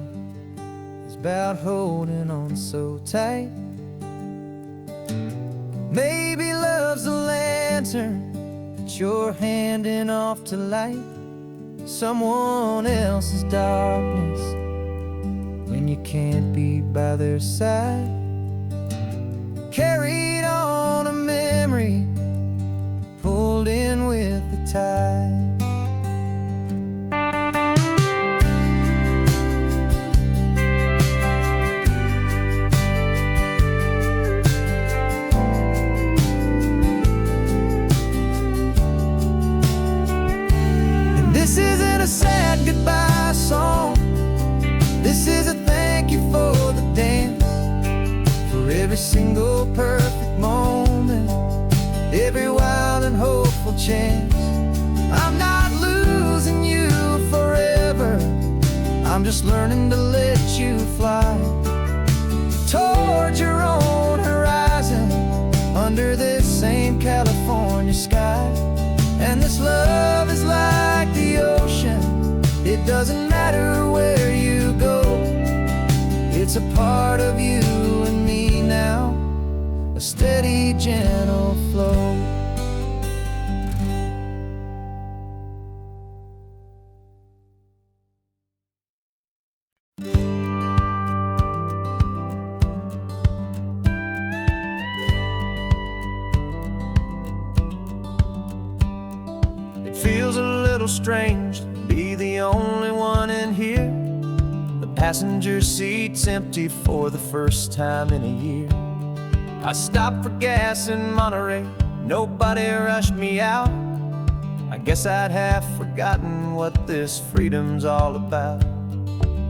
is about holding on so tight. Maybe love's a lantern that you're handing off to light someone else's darkness when you can't be by their side. Carried on a memory, pulled in with the tide. This isn't a sad goodbye song, this is a thank you for the dance, for every single perfect moment, every wild and hopeful chance. I'm not losing you forever, I'm just learning to let you fly toward your own horizon, under this same California sky. And this love is like the ocean, it doesn't matter where you go, It's a part of you and me now, a steady, gentle flow. It feels a little strange to be the only one in here. The passenger seat's empty for the first time in a year. I stopped for gas in Monterey, nobody rushed me out. I guess I'd have forgotten what this freedom's all about.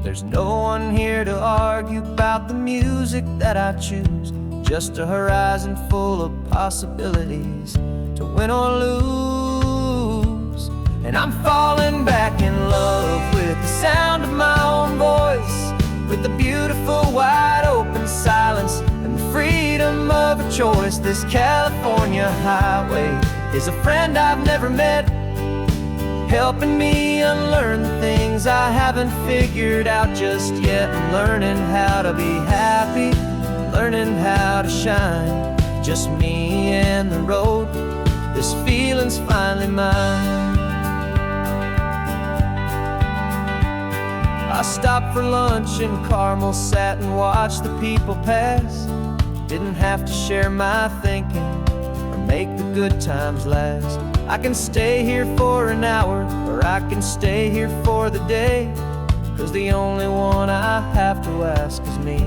There's no one here to argue about the music that I choose, just a horizon full of possibilities to win or lose. And I'm falling back in love with the sound of my own voice, with the beautiful wide open silence and the freedom of a choice. This California highway is a friend I've never met, helping me unlearn the things I haven't figured out just yet. I'm learning how to be happy, learning how to shine, just me and the road. This feeling's finally mine. I stopped for lunch in Carmel, sat and watched the people pass. Didn't have to share my thinking or make the good times last. I can stay here for an hour, or I can stay here for the day, 'cause the only one I have to ask is me.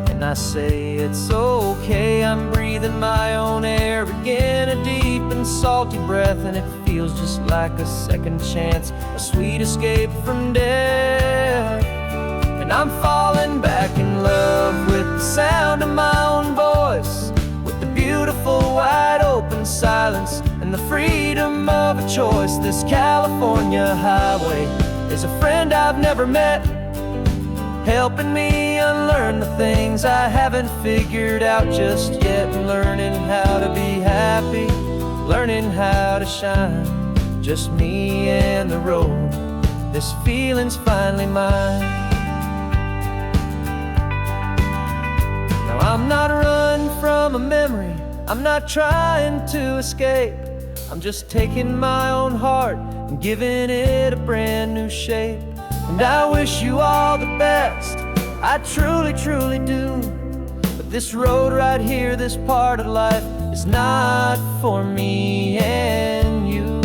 And I say it's okay, I'm breathing my own air again, a deep and salty breath, and it feels just like a second chance, a sweet escape from death. And I'm falling back in love with the sound of my own voice, with the beautiful wide open silence and the freedom of a choice. This California highway is a friend I've never met, helping me unlearn the things I haven't figured out just yet. Learning how to be happy, learning how to shine, just me and the road. This feeling's finally mine. Now I'm not running from a memory, I'm not trying to escape. I'm just taking my own heart and giving it a brand new shape. And I wish you all the best, I truly, truly do. But this road right here, this part of life, is not for me and you.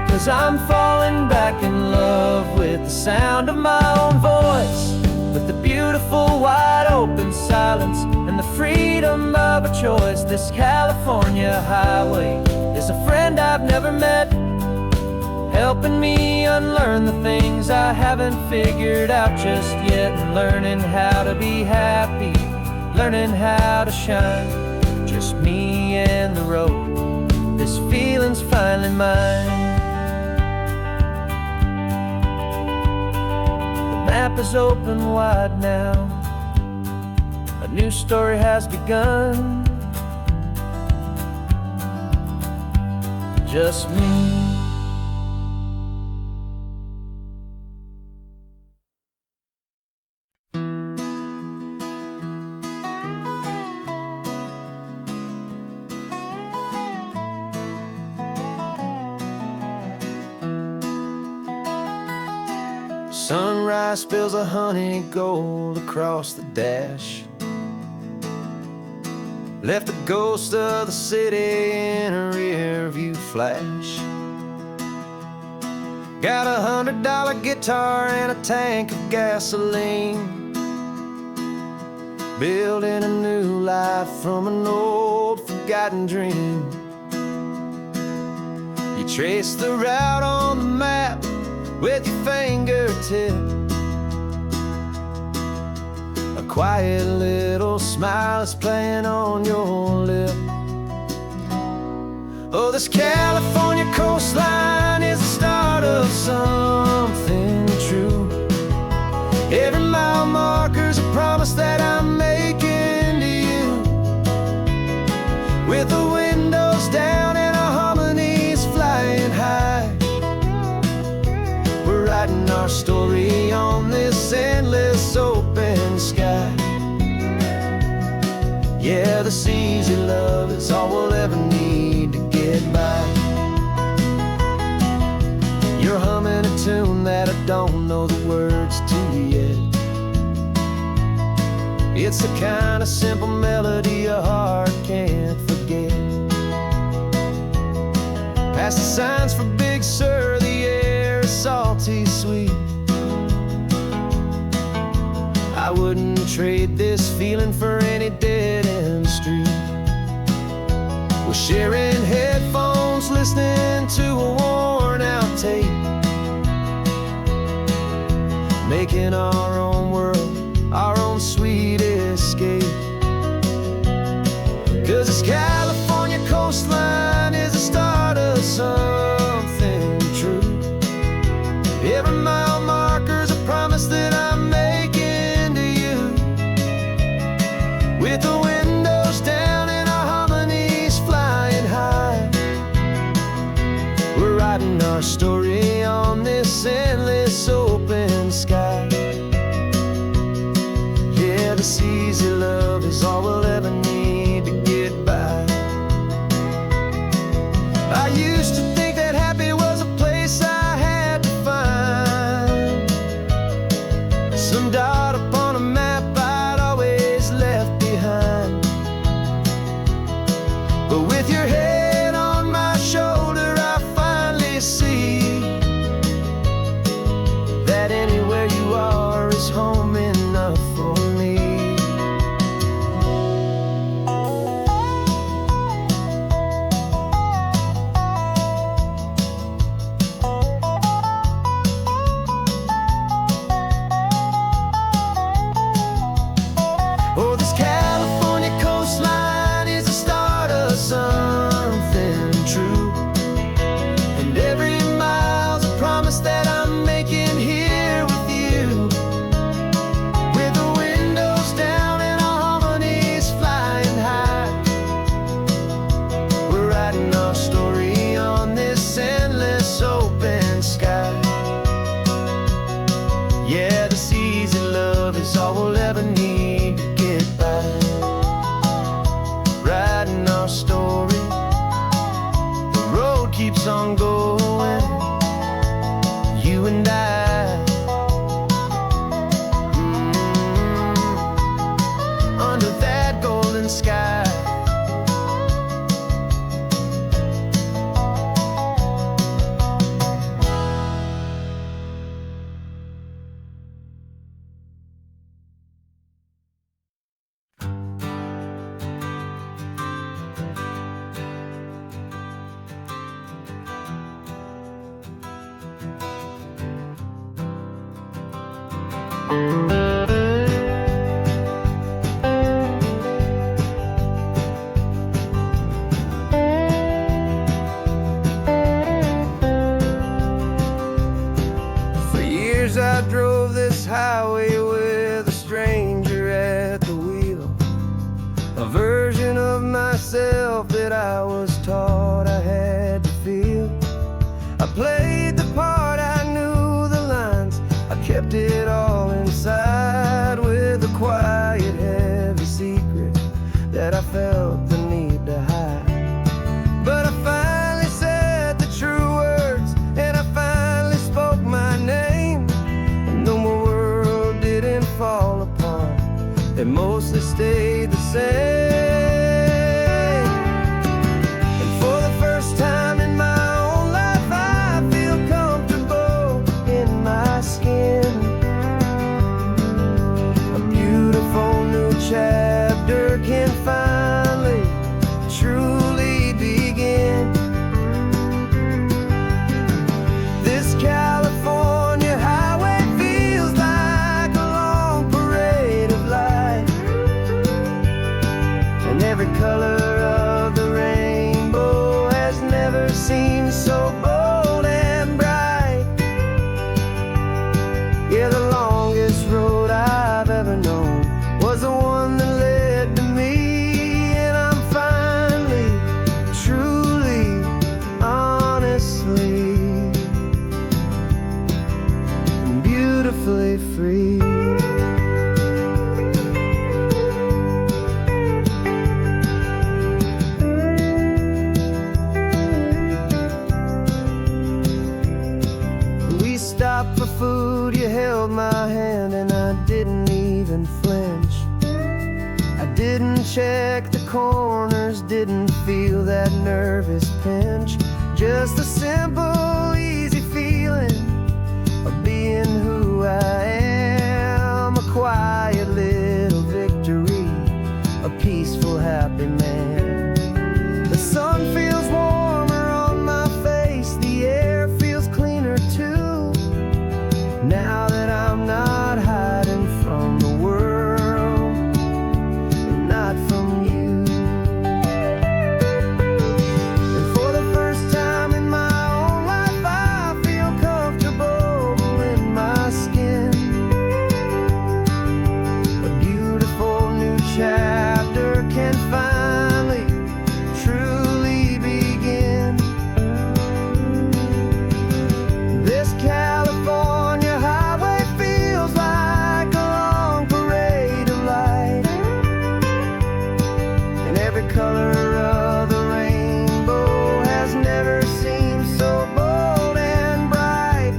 Cause I'm falling back in love with the sound of my own voice, with the beautiful wide open silence and the freedom of a choice. This California highway is a friend I've never met, helping me unlearn the things I haven't figured out just yet. And learning how to be happy, learning how to shine, just me and the road. This feeling's finally mine. The map is open wide now, a new story has begun, just me. Sunrise spills a honey gold across the dash, left the ghost of the city in a rear view flash. Got a $100 guitar and a tank of gasoline, building a new life from an old forgotten dream. You trace the route on the map with your fingertip, a quiet little smile is playing on your lip. Oh, this California coastline is the start of something true. Every mile marker's a promise that I'm making to you. Yeah, this easy love is all we'll ever need to get by. You're humming a tune that I don't know the words to yet. It's the kind of simple melody a heart can't forget. Past the signs for Big Sur, the air is salty sweet. I wouldn't trade this feeling for any dead-end street. We're sharing headphones, listening to a worn-out tape, making our own world, our own sweet escape. 'Cause this California coastline is the start of something true. Every mile marker's a promise that I'm making to you. With the windows down and our harmonies flying high, we're writing our story on this endless open sky. Yeah, this easy love is all we'll ever need to get by. I used to think that happy was a place I had to find, some dot upon a map I'd always left behind. But with your head on my shoulder, I finally see that anywhere you are is home enough for me. Oh, this California coastline is the start of something true, and every mile's a promise that I'm making here with you. With the windows down and our harmonies flying high, we're writing our story on this endless open sky. Yeah, this easy love is all we'll ever need to get by. Writing our story, the road keeps on going, you and I. Under that golden sky. For years I drove this highway with a stranger at the wheel, a version of myself that I was taught I had to feel. I played the part, I knew the lines, I kept it all inside, with a quiet, heavy secret that I felt the need to hide. But I finally said the true words, and I finally spoke my name, and though my world didn't fall apart, it mostly stayed the same. And for the first Didn't check the corners, didn't feel that nervous pinch. Just a simple, easy feeling of being who I am. A quiet little victory, a peaceful, happy man. The sun feels warmer on my face, the air feels cleaner too. Now that I'm not hiding from the world, and not from you. And for the first time in my own life, I feel comfortable in my skin. A beautiful new chapter can finally, truly begin. This California highway feels like a long parade of light, and every color of the rainbow has never seemed so bold and bright.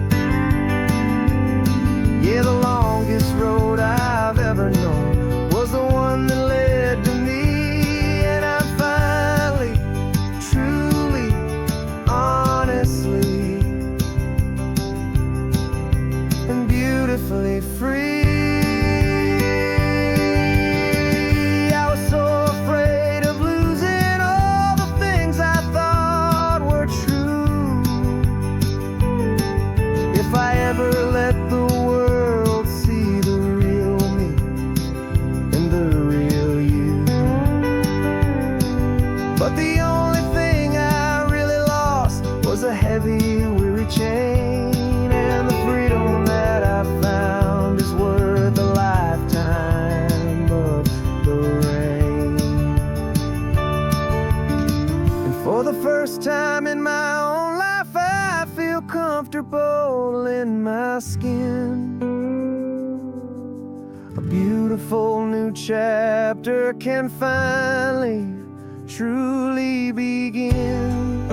Yeah, the longest road I've ever known was the one that led to me, and I'm finally, truly, honestly, and beautifully free. I was so afraid of losing all the things I thought were true. If I ever let the world see the real me and the real you. But the only thing I really lost was a heavy, weary chain, and the freedom that I found is worth a lifetime of the rain. And for the first time in my own life, I feel comfortable in my skin. A beautiful new chapter can finally, truly begin.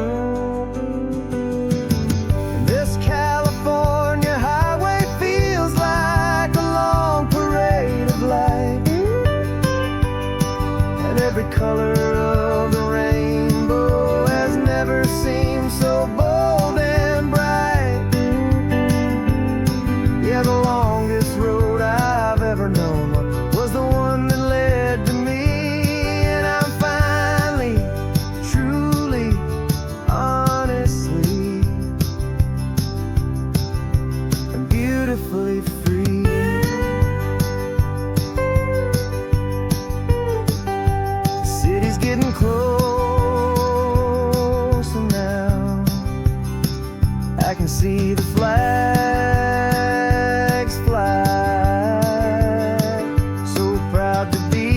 This California highway feels like a long parade of light, and every color of the rainbow has never seemed so bold and bright. Yeah, the longest road I've ever known was the one that led to me, and I'm finally, truly, honestly, and beautifully free. The city's getting closer now. I can see the flags fly. So proud to be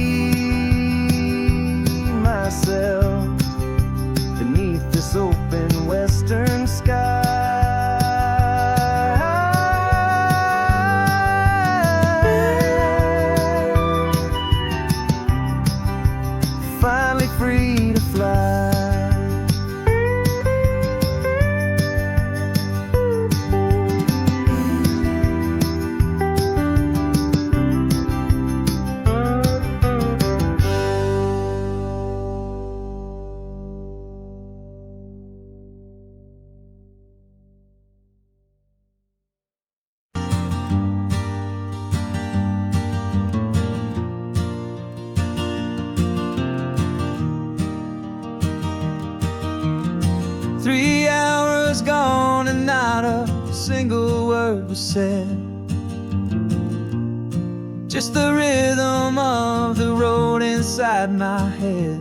myself beneath this open western sky. Finally free to fly. Gone and not a single word was said. Just the rhythm of the road inside my head.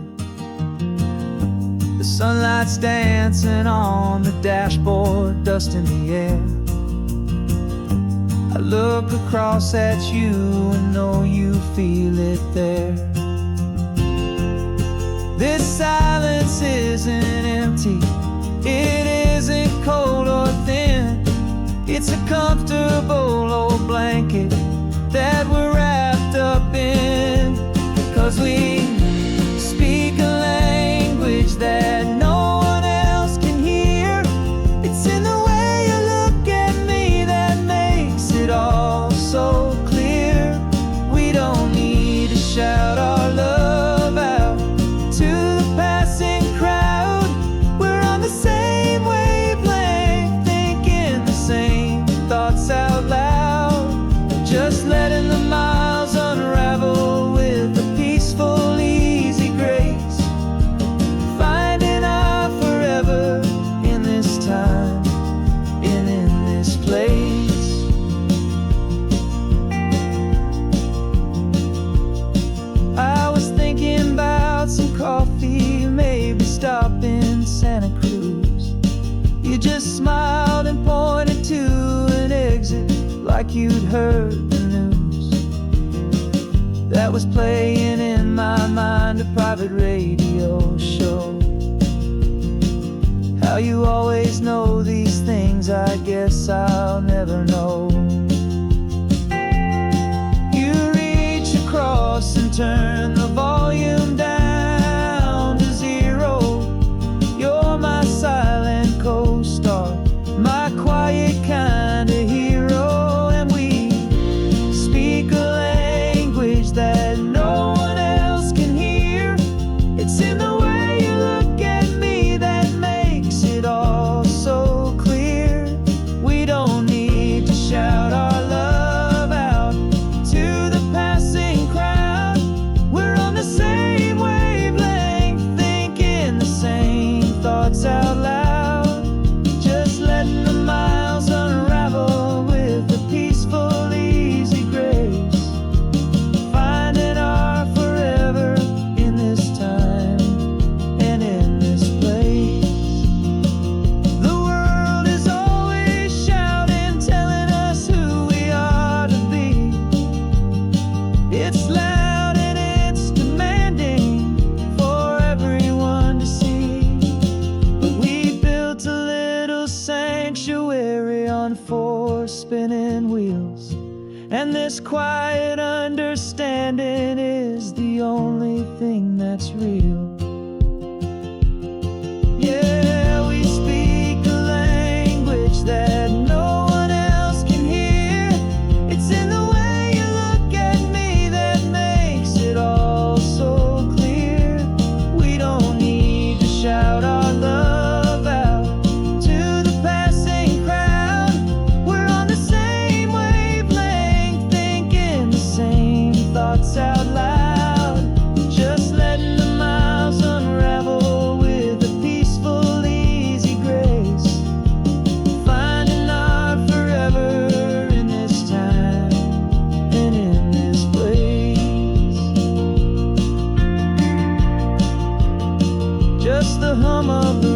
The sunlight's dancing on the dashboard, dust in the air. I look across at you and know you feel it there. This silence isn't empty, it isn't cold or thin. It's a comfortable old blanket that we're wrapped up in. 'Cause we speak a language that no one else can hear. It's in the way you look at me that makes it all so clear. We don't need to shout our love, maybe stop in Santa Cruz. You just smiled and pointed to an exit like you'd heard the news. That was playing in my mind, a private radio show. How you always know these things, I guess I'll never know. You reach across and turn the volume down to 0. You're my silent co-star, my quiet kind of hero. And we speak a language that no one else can hear. It's in the way you look at me that makes it all so clear. We don't need to shout our love out to the passing crowd. We're on the same wavelength, thinking the same thoughts out loud. Just letting the miles unravel with a peaceful, easy grace. Finding our forever in this time and in this place. The world is always shouting, telling us who we are to be. It's loud and it's demanding for everyone to see. But we built a little sanctuary on 4 spinning wheels, and this quiet understanding is the only thing that's real. Yeah, we speak a language that no one else can hear. It's in the way you look at me that makes it all so clear. We don't need to shout our love out to the passing crowd. We're on the same wavelength, thinking the same thoughts out loud. Just letting the miles unravel with a peaceful, easy grace. Finding our forever in this time and in this place. Just the hum of the